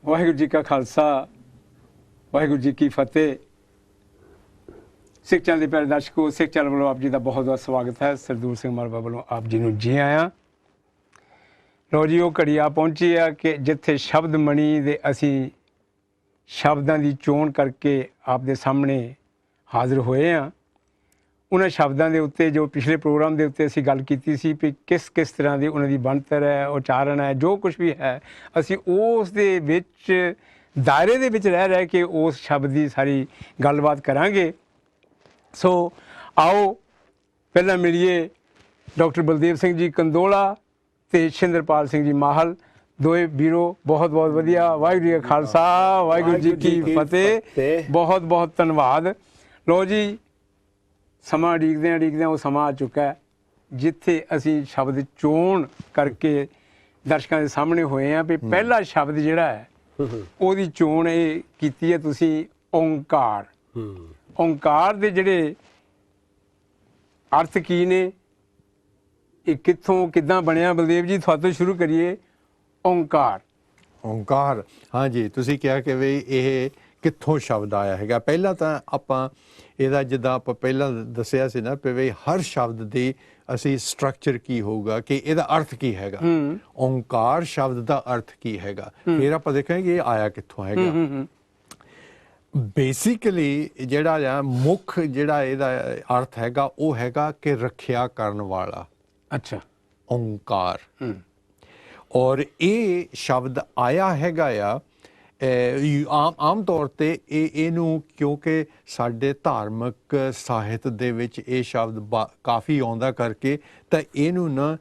ਵਾਹਿਗੁਰੂ ਜੀ ਕਾ ਖਾਲਸਾ ਵਾਹਿਗੁਰੂ ਜੀ ਕੀ ਫਤਿਹ। ਸਿੱਖ ਚੈਨਲ ਦੇ ਪਿਆਰੇ ਦਰਸ਼ਕੋ, ਸਿੱਖ ਚੈਨਲ ਵੱਲੋਂ ਆਪ ਜੀ ਦਾ ਬਹੁਤ ਬਹੁਤ ਸਵਾਗਤ ਹੈ। ਸਰਦੂਲ ਸਿੰਘ ਮਾਲਵਾ ਵੱਲੋਂ ਆਪ ਜੀ ਨੂੰ ਜੀ ਆਇਆਂ। ਲਓ ਜੀ, ਉਹ ਘੜੀ ਆ ਪਹੁੰਚੀ ਆ ਕਿ ਜਿੱਥੇ ਸ਼ਬਦ ਮਣੀ ਦੇ ਅਸੀਂ ਸ਼ਬਦਾਂ ਦੀ ਚੋਣ ਕਰਕੇ ਆਪ ਦੇ ਸਾਹਮਣੇ ਹਾਜ਼ਰ ਹੋਏ ਹਾਂ। ਉਹਨਾਂ ਸ਼ਬਦਾਂ ਦੇ ਉੱਤੇ ਜੋ ਪਿਛਲੇ ਪ੍ਰੋਗਰਾਮ ਦੇ ਉੱਤੇ ਅਸੀਂ ਗੱਲ ਕੀਤੀ ਸੀ ਵੀ ਕਿਸ ਕਿਸ ਤਰ੍ਹਾਂ ਦੀ ਉਹਨਾਂ ਦੀ ਬਣਤਰ ਹੈ, ਉਚਾਰਨ ਹੈ, ਜੋ ਕੁਛ ਵੀ ਹੈ, ਅਸੀਂ ਉਸ ਦੇ ਵਿੱਚ ਦਾਇਰੇ ਦੇ ਵਿੱਚ ਰਹਿ ਕੇ ਉਸ ਸ਼ਬਦ ਦੀ ਸਾਰੀ ਗੱਲਬਾਤ ਕਰਾਂਗੇ। ਸੋ ਆਓ ਪਹਿਲਾਂ ਮਿਲੀਏ ਡਾਕਟਰ ਬਲਦੇਵ ਸਿੰਘ ਜੀ ਕੰਦੋਲਾ ਅਤੇ ਸ਼ਿੰਦਰਪਾਲ ਸਿੰਘ ਜੀ ਮਾਹਲ। ਦੋਏ ਵੀਰੋ ਬਹੁਤ ਬਹੁਤ ਵਧੀਆ। ਵਾਹਿਗੁਰੂ ਜੀ ਕਾ ਖਾਲਸਾ, ਵਾਹਿਗੁਰੂ ਜੀ ਕੀ ਫਤਿਹ। ਬਹੁਤ ਬਹੁਤ ਧੰਨਵਾਦ। ਲਓ ਜੀ, ਸਮਾਂ ਉਡੀਕਦਿਆਂ ਉਹ ਸਮਾਂ ਆ ਚੁੱਕਾ ਹੈ ਜਿੱਥੇ ਅਸੀਂ ਸ਼ਬਦ ਚੋਣ ਕਰਕੇ ਦਰਸ਼ਕਾਂ ਦੇ ਸਾਹਮਣੇ ਹੋਏ ਹਾਂ ਵੀ ਪਹਿਲਾ ਸ਼ਬਦ ਜਿਹੜਾ ਹੈ ਉਹਦੀ ਚੋਣ ਇਹ ਕੀਤੀ ਹੈ ਤੁਸੀਂ ਓਂਕਾਰ। ਓਂਕਾਰ ਦੇ ਜਿਹੜੇ ਅਰਥ ਕੀ ਨੇ, ਇਹ ਕਿੱਥੋਂ ਕਿੱਦਾਂ ਬਣਿਆ? ਬਲਦੇਵ ਜੀ, ਤੁਹਾਡੇ ਤੋਂ ਸ਼ੁਰੂ ਕਰੀਏ। ਓਂਕਾਰ, ਹਾਂਜੀ, ਤੁਸੀਂ ਕਿਹਾ ਕਿ ਵੀ ਇਹ ਕਿੱਥੋਂ ਸ਼ਬਦ ਆਇਆ ਹੈਗਾ। ਪਹਿਲਾਂ ਤਾਂ ਆਪਾਂ ਇਹਦਾ ਜਿੱਦਾਂ ਆਪਾਂ ਪਹਿਲਾਂ ਦੱਸਿਆ ਸੀ ਨਾ ਵੀ ਹਰ ਸ਼ਬਦ ਦੀ ਅਸੀਂ ਸਟਰਕਚਰ ਕੀ ਹੋਊਗਾ ਕਿ ਇਹਦਾ ਅਰਥ ਕੀ ਹੈਗਾ, ਓਂਕਾਰ ਸ਼ਬਦ ਦਾ ਅਰਥ ਕੀ ਹੈਗਾ, ਫਿਰ ਆਪਾਂ ਦੇਖਾਂਗੇ ਇਹ ਆਇਆ ਕਿੱਥੋਂ ਹੈਗਾ। ਬੇਸਿਕਲੀ ਜਿਹੜਾ ਆ ਮੁੱਖ ਜਿਹੜਾ ਇਹਦਾ ਅਰਥ ਹੈਗਾ ਉਹ ਹੈਗਾ ਕਿ ਰੱਖਿਆ ਕਰਨ ਵਾਲਾ। ਅੱਛਾ, ਓਂਕਾਰ। ਔਰ ਇਹ ਸ਼ਬਦ ਆਇਆ ਹੈਗਾ ਆ ਆਮ ਤੌਰ 'ਤੇ ਇਹਨੂੰ ਕਿਉਂਕਿ ਸਾਡੇ ਧਾਰਮਿਕ ਸਾਹਿਤ ਦੇ ਵਿੱਚ ਇਹ ਸ਼ਬਦ ਕਾਫੀ ਆਉਂਦਾ ਕਰਕੇ ਤਾਂ ਇਹਨੂੰ ਨਾ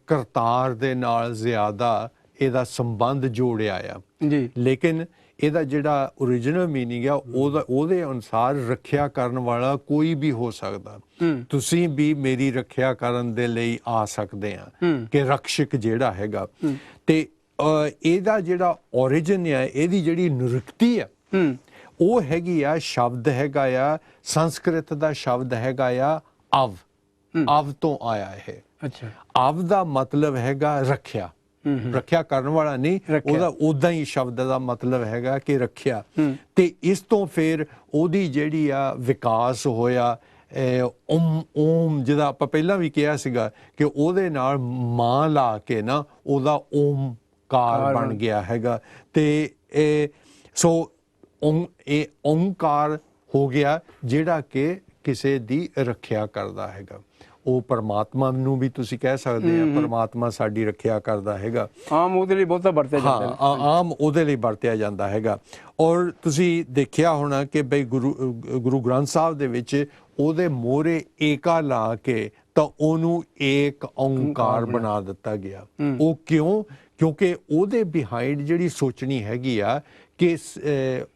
ਕਰਤਾਰ ਦੇ ਨਾਲ ਜ਼ਿਆਦਾ ਇਹਦਾ ਸੰਬੰਧ ਜੋੜਿਆ ਆ ਜੀ। ਲੇਕਿਨ ਇਹਦਾ ਜਿਹੜਾ ਓਰੀਜਨਲ ਮੀਨਿੰਗ ਆ ਉਹਦੇ ਅਨੁਸਾਰ ਰੱਖਿਆ ਕਰਨ ਵਾਲਾ ਕੋਈ ਵੀ ਹੋ ਸਕਦਾ। ਤੁਸੀਂ ਵੀ ਮੇਰੀ ਰੱਖਿਆ ਕਰਨ ਦੇ ਲਈ ਆ ਸਕਦੇ ਆ ਕਿ ਰਕਸ਼ਕ ਜਿਹੜਾ ਹੈਗਾ। ਤੇ ਇਹਦਾ ਜਿਹੜਾ ਓਰੀਜਨ ਆ, ਇਹਦੀ ਜਿਹੜੀ ਨਿਰੁਕਤੀ ਆ ਉਹ ਹੈਗੀ ਆ, ਸ਼ਬਦ ਹੈਗਾ ਆ ਸੰਸਕ੍ਰਿਤ ਦਾ ਸ਼ਬਦ ਹੈਗਾ ਆ ਅਵ। ਅਵ ਤੋਂ ਆਇਆ ਇਹ। ਅੱਛਾ, ਅਵ ਦਾ ਮਤਲਬ ਹੈਗਾ ਰੱਖਿਆ, ਰੱਖਿਆ ਕਰਨ ਵਾਲਾ ਨਹੀਂ, ਉਹਦਾ ਉਦਾਂ ਹੀ ਸ਼ਬਦ ਦਾ ਮਤਲਬ ਹੈਗਾ ਕਿ ਰੱਖਿਆ। ਤੇ ਇਸ ਤੋਂ ਫਿਰ ਉਹਦੀ ਜਿਹੜੀ ਆ ਵਿਕਾਸ ਹੋਇਆ ਓਮ, ਜਿਹਦਾ ਆਪਾਂ ਪਹਿਲਾਂ ਵੀ ਕਿਹਾ ਸੀਗਾ ਕਿ ਉਹਦੇ ਨਾਲ ਮਾਂ ਲਾ ਕੇ ਨਾ ਉਹਦਾ ਓਮਕਾਰ ਬਣ ਗਿਆ ਹੈਗਾ। ਤੇ ਸੋ ਇਹ ਓਮਕਾਰ ਹੋ ਗਿਆ ਜਿਹੜਾ ਕਿ ਕਿਸੇ ਦੀ ਰੱਖਿਆ ਕਰਦਾ ਹੈਗਾ। ਉਹ ਪਰਮਾਤਮਾ ਨੂੰ ਵੀ ਤੁਸੀਂ ਕਹਿ ਸਕਦੇ ਆ, ਪਰਮਾਤਮਾ ਸਾਡੀ ਰੱਖਿਆ ਕਰਦਾ ਹੈਗਾ। ਆਮ ਉਹਦੇ ਲਈ ਬਹੁਤਾ ਵਰਤਿਆ ਜਾਂਦਾ, ਆਮ ਉਹਦੇ ਲਈ ਵਰਤਿਆ ਜਾਂਦਾ ਹੈਗਾ। ਔਰ ਤੁਸੀਂ ਦੇਖਿਆ ਹੋਣਾ ਕਿ ਬਈ ਗੁਰੂ ਗ੍ਰੰਥ ਸਾਹਿਬ ਦੇ ਵਿੱਚ ਉਹਦੇ ਮੋਹਰੇ ਏਕਾ ਲਾ ਕੇ ਤਾਂ ਉਹਨੂੰ ਏਕ ਓਂਕਾਰ ਬਣਾ ਦਿੱਤਾ ਗਿਆ। ਉਹ ਕਿਉਂ? ਕਿਉਂਕਿ ਉਹਦੇ ਬਿਹਾਈਂਡ ਜਿਹੜੀ ਸੋਚਣੀ ਹੈਗੀ ਆ ਕਿ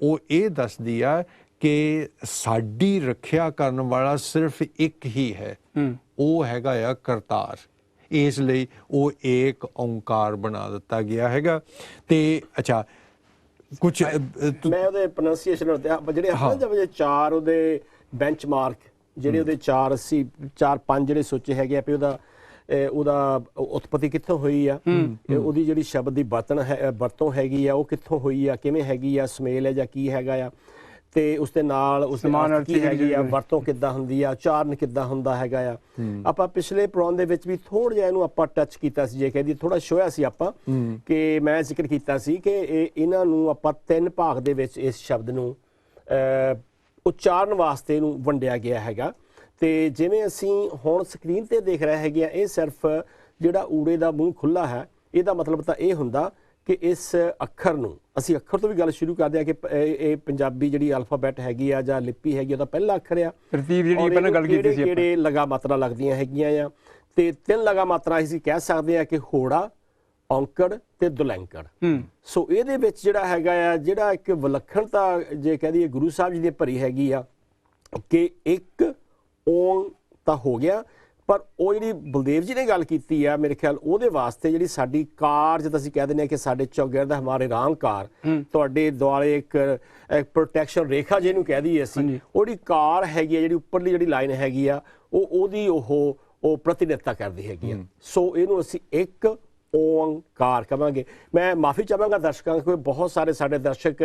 ਉਹ ਇਹ ਦੱਸਦੀ ਆ ਕਿ ਸਾਡੀ ਰੱਖਿਆ ਕਰਨ ਵਾਲਾ ਸਿਰਫ ਇੱਕ ਹੀ ਹੈ, ਉਹ ਹੈਗਾ ਆ ਕਰਤਾਰ। ਇਸ ਲਈ ਉਹ ਏਕ ਓਂਕਾਰ ਬਣਾ ਦਿੱਤਾ ਗਿਆ ਹੈਗਾ। ਤੇ ਅੱਛਾ, ਕੁਛ ਮੈਂ ਉਹਦੇ ਪ੍ਰੋਨਾਂਸੀਏਸ਼ਨ ਜਿਹੜੇ ਚਾਰ ਉਹਦੇ ਬੈਂਚਮਾਰਕ ਜਿਹੜੇ ਉਹਦੇ 4-5 ਜਿਹੜੇ ਸੋਚੇ ਹੈਗੇ ਆ ਵੀ ਉਹਦਾ ਉਤਪਤੀ ਕਿੱਥੋਂ ਹੋਈ ਆ, ਉਹਦੀ ਜਿਹੜੀ ਸ਼ਬਦ ਦੀ ਵਰਤੋਂ ਹੈਗੀ ਆ ਉਹ ਕਿੱਥੋਂ ਹੋਈ ਆ, ਕਿਵੇਂ ਹੈਗੀ ਆ, ਸਮੇਲ ਹੈ ਜਾਂ ਕੀ ਹੈਗਾ ਆ, ਤੇ ਉਸ ਦੇ ਨਾਲ ਉਸ ਦੇ ਕੀ ਹੈਗੀ ਆ, ਵਰਤੋਂ ਕਿੱਦਾਂ ਹੁੰਦੀ ਆ, ਉਚਾਰਨ ਕਿੱਦਾਂ ਹੁੰਦਾ ਹੈਗਾ ਆ। ਆਪਾਂ ਪਿਛਲੇ ਪ੍ਰੋਗਰਾਮ ਦੇ ਵਿੱਚ ਵੀ ਥੋੜ੍ਹਾ ਜਿਹਾ ਇਹਨੂੰ ਆਪਾਂ ਟੱਚ ਕੀਤਾ ਸੀ, ਜੇ ਕਹਿੰਦੀ ਥੋੜ੍ਹਾ ਛੋਇਆ ਸੀ ਆਪਾਂ ਕਿ ਮੈਂ ਜ਼ਿਕਰ ਕੀਤਾ ਸੀ ਕਿ ਇਹਨਾਂ ਨੂੰ ਆਪਾਂ 3 ਭਾਗ ਦੇ ਵਿੱਚ ਇਸ ਸ਼ਬਦ ਨੂੰ ਉਚਾਰਨ ਵਾਸਤੇ ਇਹਨੂੰ ਵੰਡਿਆ ਗਿਆ ਹੈਗਾ। ਤੇ ਜਿਵੇਂ ਅਸੀਂ ਹੁਣ ਸਕਰੀਨ ਤੇ ਦੇਖ ਰਹੇ ਹੈਗੇ ਆ, ਇਹ ਸਿਰਫ ਜਿਹੜਾ ਊੜੇ ਦਾ ਮੂੰਹ ਖੁੱਲ੍ਹਾ ਹੈ, ਇਹਦਾ ਮਤਲਬ ਤਾਂ ਇਹ ਹੁੰਦਾ ਕਿ ਇਸ ਅੱਖਰ ਨੂੰ ਅਸੀਂ ਅੱਖਰ ਤੋਂ ਵੀ ਗੱਲ ਸ਼ੁਰੂ ਕਰਦੇ ਹਾਂ ਕਿ ਇਹ ਪੰਜਾਬੀ ਜਿਹੜੀ ਅਲਫਾਬੈਟ ਹੈਗੀ ਆ ਜਾਂ ਲਿਪੀ ਹੈਗੀ ਉਹਦਾ ਪਹਿਲਾ ਅੱਖਰ ਆ। ਤਰਤੀਬ ਜਿਹੜੀ ਪਹਿਲਾਂ ਗੱਲ ਕੀਤੀ ਸੀ, ਕਿਹੜੇ ਲਗਾ ਮਾਤਰਾ ਲੱਗਦੀਆਂ ਹੈਗੀਆਂ ਆ, ਤੇ 3 ਲਗਾ ਮਾਤਰਾ ਅਸੀਂ ਕਹਿ ਸਕਦੇ ਆ ਕਿ ਹੋੜਾ, ਔਂਕੜ ਤੇ ਦੁਲੈਂਕੜ। ਸੋ ਇਹਦੇ ਵਿੱਚ ਜਿਹੜਾ ਹੈਗਾ ਆ, ਜਿਹੜਾ ਇੱਕ ਵਿਲੱਖਣਤਾ ਜੇ ਕਹਿ ਦਈਏ ਗੁਰੂ ਸਾਹਿਬ ਜੀ ਦੀ ਭਰੀ ਹੈਗੀ ਆ ਕਿ ਇੱਕ ਓਂ ਤਾਂ ਹੋ ਗਿਆ, ਪਰ ਉਹ ਜਿਹੜੀ ਬਲਦੇਵ ਜੀ ਨੇ ਗੱਲ ਕੀਤੀ ਆ ਮੇਰੇ ਖਿਆਲ ਉਹਦੇ ਵਾਸਤੇ ਜਿਹੜੀ ਸਾਡੀ ਕਾਰ, ਜਦ ਅਸੀਂ ਕਹਿ ਦਿੰਦੇ ਹਾਂ ਕਿ ਸਾਡੇ ਚੌਗਿਰਦ ਹਮਾਰੇ ਰਾਮਕਾਰ, ਤੁਹਾਡੇ ਦੁਆਲੇ ਇੱਕ ਪ੍ਰੋਟੈਕਸ਼ਨ ਰੇਖਾ ਜਿਹਨੂੰ ਕਹਿ ਦਈਏ ਅਸੀਂ, ਉਹਦੀ ਕਾਰ ਹੈਗੀ ਆ, ਜਿਹੜੀ ਉੱਪਰਲੀ ਜਿਹੜੀ ਲਾਈਨ ਹੈਗੀ ਆ ਉਹਦੀ ਉਹ ਪ੍ਰਤੀਨਿਧਤਾ ਕਰਦੀ ਹੈਗੀ ਆ। ਸੋ ਇਹਨੂੰ ਅਸੀਂ ਇੱਕ ਓੰਕਾਰ ਕਵਾਂਗੇ। ਮੈਂ ਮਾਫੀ ਚਾਹਾਂਗਾ ਦਰਸ਼ਕਾਂ ਕੋਈ ਬਹੁਤ ਸਾਰੇ ਸਾਡੇ ਦਰਸ਼ਕ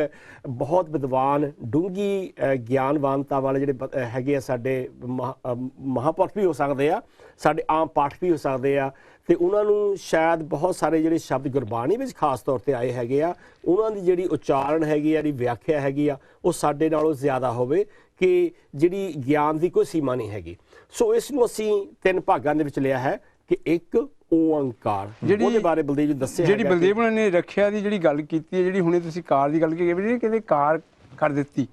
ਬਹੁਤ ਵਿਦਵਾਨ ਡੂੰਘੀ ਗਿਆਨਵਾਨਤਾ ਵਾਲੇ ਜਿਹੜੇ ਹੈਗੇ ਆ, ਸਾਡੇ ਮਹਾਂਪੁਰਖ ਵੀ ਹੋ ਸਕਦੇ ਆ, ਸਾਡੇ ਆਮ ਪਾਠਕ ਵੀ ਹੋ ਸਕਦੇ ਆ, ਤੇ ਉਹਨਾਂ ਨੂੰ ਸ਼ਾਇਦ ਬਹੁਤ ਸਾਰੇ ਜਿਹੜੇ ਸ਼ਬਦ ਗੁਰਬਾਣੀ ਵਿੱਚ ਖਾਸ ਤੌਰ ਤੇ ਆਏ ਹੈਗੇ ਆ, ਉਹਨਾਂ ਦੀ ਜਿਹੜੀ ਉਚਾਰਨ ਹੈਗੀ ਆ, ਜਿਹੜੀ ਵਿਆਖਿਆ ਹੈਗੀ ਆ, ਉਹ ਸਾਡੇ ਨਾਲੋਂ ਜ਼ਿਆਦਾ ਹੋਵੇ ਕਿ ਜਿਹੜੀ ਗਿਆਨ ਦੀ ਕੋਈ ਸੀਮਾ ਨਹੀਂ ਹੈਗੀ। ਸੋ ਇਸ ਨੂੰ ਅਸੀਂ 3 ਭਾਗਾਂ ਦੇ ਵਿੱਚ ਲਿਆ ਹੈ ਕਿ ਇੱਕ ਓੰਕਾਰ, ਉਹਦੇ ਬਾਰੇ ਬਲਦੇਵ ਜੀ ਦੱਸਿਆ ਜਿਹੜੀ ਬਲਦੇਵ ਉਹਨਾਂ ਨੇ ਰੱਖਿਆ ਦੀ ਜਿਹੜੀ ਗੱਲ ਕੀਤੀ ਹੈ, ਜਿਹੜੀ ਹੁਣੇ ਤੁਸੀਂ ਕਾਰ ਦੀ ਗੱਲ ਕੀਤੀ ਵੀ ਕਹਿੰਦੇ ਕਾਰ ਕਰ ਦਿੱਤੀ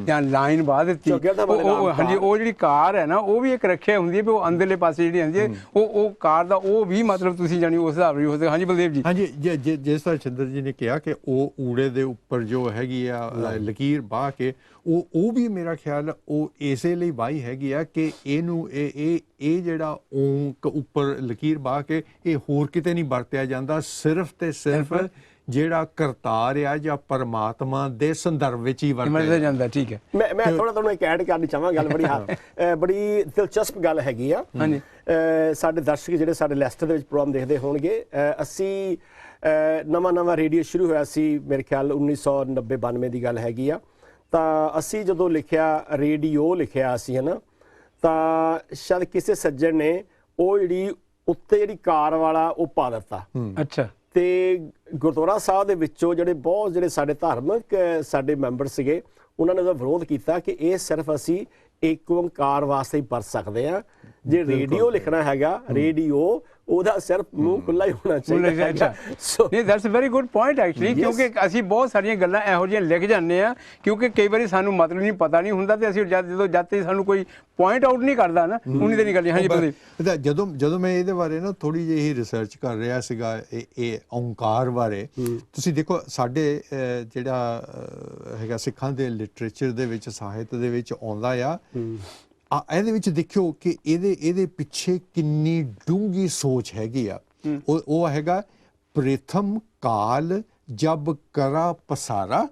ਜਾਂ ਲਾਈਨ ਬਾਹ ਦਿੱਤੀ, ਹਾਂਜੀ ਉਹ ਜਿਹੜੀ ਕਾਰ ਹੈ ਨਾ ਉਹ ਵੀ ਇੱਕ ਰੱਖਿਆ ਹੁੰਦੀ ਹੈ ਵੀ ਉਹ ਅੰਦਰਲੇ ਪਾਸੇ ਜਿਹੜੀ ਹੁੰਦੀ ਹੈ ਉਹ ਕਾਰ ਦਾ ਉਹ ਵੀ ਮਤਲਬ ਤੁਸੀਂ ਜਾਣੀ ਉਸ ਹਿਸਾਬ ਨਾਲ ਹੋ ਸਕਦਾ। ਹਾਂਜੀ ਬਲਦੇਵ ਜੀ। ਹਾਂਜੀ, ਜਿਸ ਤਰ੍ਹਾਂ ਛਿੰਦਰ ਜੀ ਨੇ ਕਿਹਾ ਕਿ ਉਹ ਊੜੇ ਦੇ ਉੱਪਰ ਜੋ ਹੈਗੀ ਆ ਲਕੀਰ ਬਾਹ ਕੇ ਉਹ ਵੀ ਮੇਰਾ ਖਿਆਲ ਉਹ ਇਸੇ ਲਈ ਵਾਹੀ ਹੈਗੀ ਆ ਕਿ ਇਹਨੂੰ ਇਹ ਜਿਹੜਾ ਓਂਕ ਉੱਪਰ ਲਕੀਰ ਬਾਹ ਕੇ ਇਹ ਹੋਰ ਕਿਤੇ ਨਹੀਂ ਵਰਤਿਆ ਜਾਂਦਾ, ਸਿਰਫ ਤੇ ਸਿਰਫ ਜਿਹੜਾ ਕਰਤਾਰ ਆ ਜਾਂ ਪਰਮਾਤਮਾ ਦੇ ਸੰਦਰਭ ਵਿੱਚ ਹੀ ਵਰਤਿਆ ਜਾਂਦਾ। ਠੀਕ ਹੈ। ਮੈਂ ਥੋੜਾ ਤੁਹਾਨੂੰ ਇੱਕ ਐਡ ਕਰਨੀ ਚਾਹਾਂ ਗੱਲ, ਬੜੀ ਦਿਲਚਸਪ ਗੱਲ ਹੈਗੀ ਆ। ਹਾਂਜੀ, ਸਾਡੇ ਦਰਸ਼ਕ ਜਿਹੜੇ ਸਾਡੇ ਲੈਸਟਰ ਦੇ ਵਿੱਚ ਪ੍ਰੋਗਰਾਮ ਦੇਖਦੇ ਹੋਣਗੇ, ਅਸੀਂ ਨਵਾਂ ਰੇਡੀਓ ਸ਼ੁਰੂ ਹੋਇਆ ਸੀ ਮੇਰੇ ਖਿਆਲ 1990-92 ਦੀ ਗੱਲ ਹੈਗੀ ਆ, ਤਾਂ ਅਸੀਂ ਜਦੋਂ ਲਿਖਿਆ ਰੇਡੀਓ ਲਿਖਿਆ ਅਸੀਂ, ਹੈ ਨਾ, ਤਾਂ ਸ਼ਾਇਦ ਕਿਸੇ ਸੱਜਣ ਨੇ ਉਹ ਜਿਹੜੀ ਉੱਤੇ ਜਿਹੜੀ ਕਾਰ ਵਾਲਾ ਉਹ ਪਾ ਦਿੱਤਾ। ਅੱਛਾ। ਤੇ ਗੁਰਦੁਆਰਾ ਸਾਹਿਬ ਦੇ ਵਿੱਚੋਂ ਜਿਹੜੇ ਸਾਡੇ ਧਾਰਮਿਕ ਸਾਡੇ ਮੈਂਬਰ ਸੀਗੇ, ਉਹਨਾਂ ਨੇ ਉਹਦਾ ਵਿਰੋਧ ਕੀਤਾ ਕਿ ਇਹ ਸਿਰਫ ਅਸੀਂ ਇੱਕ ਓੰਕਾਰ ਵਾਸਤੇ ਹੀ ਵਰਤ ਸਕਦੇ ਆ, ਜੇ ਰੇਡੀਓ ਲਿਖਣਾ ਹੈਗਾ ਰੇਡੀਓ ਉਹਦਾ ਸਿਰਫ ਮੂੰਹ ਖੁੱਲਾ ਹੀ ਹੋਣਾ ਚਾਹੀਦਾ। ਨਹੀਂ, that's very good point actually, ਕਿਉਂਕਿ ਅਸੀਂ ਬਹੁਤ ਸਾਰੀਆਂ ਗੱਲਾਂ ਇਹੋ ਜਿਹੀਆਂ ਲਿਖ ਜਾਂਦੇ ਆ ਕਿਉਂਕਿ ਕਈ ਵਾਰੀ ਸਾਨੂੰ ਮਤਲਬ ਨਹੀਂ ਪਤਾ ਨਹੀਂ ਹੁੰਦਾ ਤੇ ਅਸੀਂ ਜਦ ਸਾਨੂੰ ਕੋਈ ਪੁਆਇੰਟ ਆਊਟ ਨਹੀਂ ਕਰਦਾ ਨਾ ਉਨੀ ਤੇ ਨਹੀਂ ਕਰਨੀ। ਹਾਂਜੀ ਬਲਦੇਵ। ਜਦੋਂ ਮੈਂ ਇਹਦੇ ਬਾਰੇ ਨਾ ਥੋੜੀ ਜਿਹੀ ਰਿਸਰਚ ਕਰ ਰਿਹਾ ਸੀਗਾ ਇਹ ਓਂਕਾਰ ਬਾਰੇ, ਤੁਸੀਂ ਦੇਖੋ ਸਾਡੇ ਜਿਹੜਾ ਹੈਗਾ ਸਿੱਖਾਂ ਦੇ ਲਿਟਰੇਚਰ ਦੇ ਵਿੱਚ, ਸਾਹਿਤ ਦੇ ਵਿੱਚ ਆਉਂਦਾ ਆ, ਇਹਦੇ ਵਿੱਚ ਦੇਖਿਓ ਕਿ ਇਹਦੇ ਪਿੱਛੇ ਕਿੰਨੀ ਡੂੰਘੀ ਸੋਚ ਹੈਗੀ ਆ। ਉਹ ਹੈਗਾ ਪ੍ਰਥਮ ਕਾਲ ਜਬ ਕਰਾ ਪਸਾਰਾ,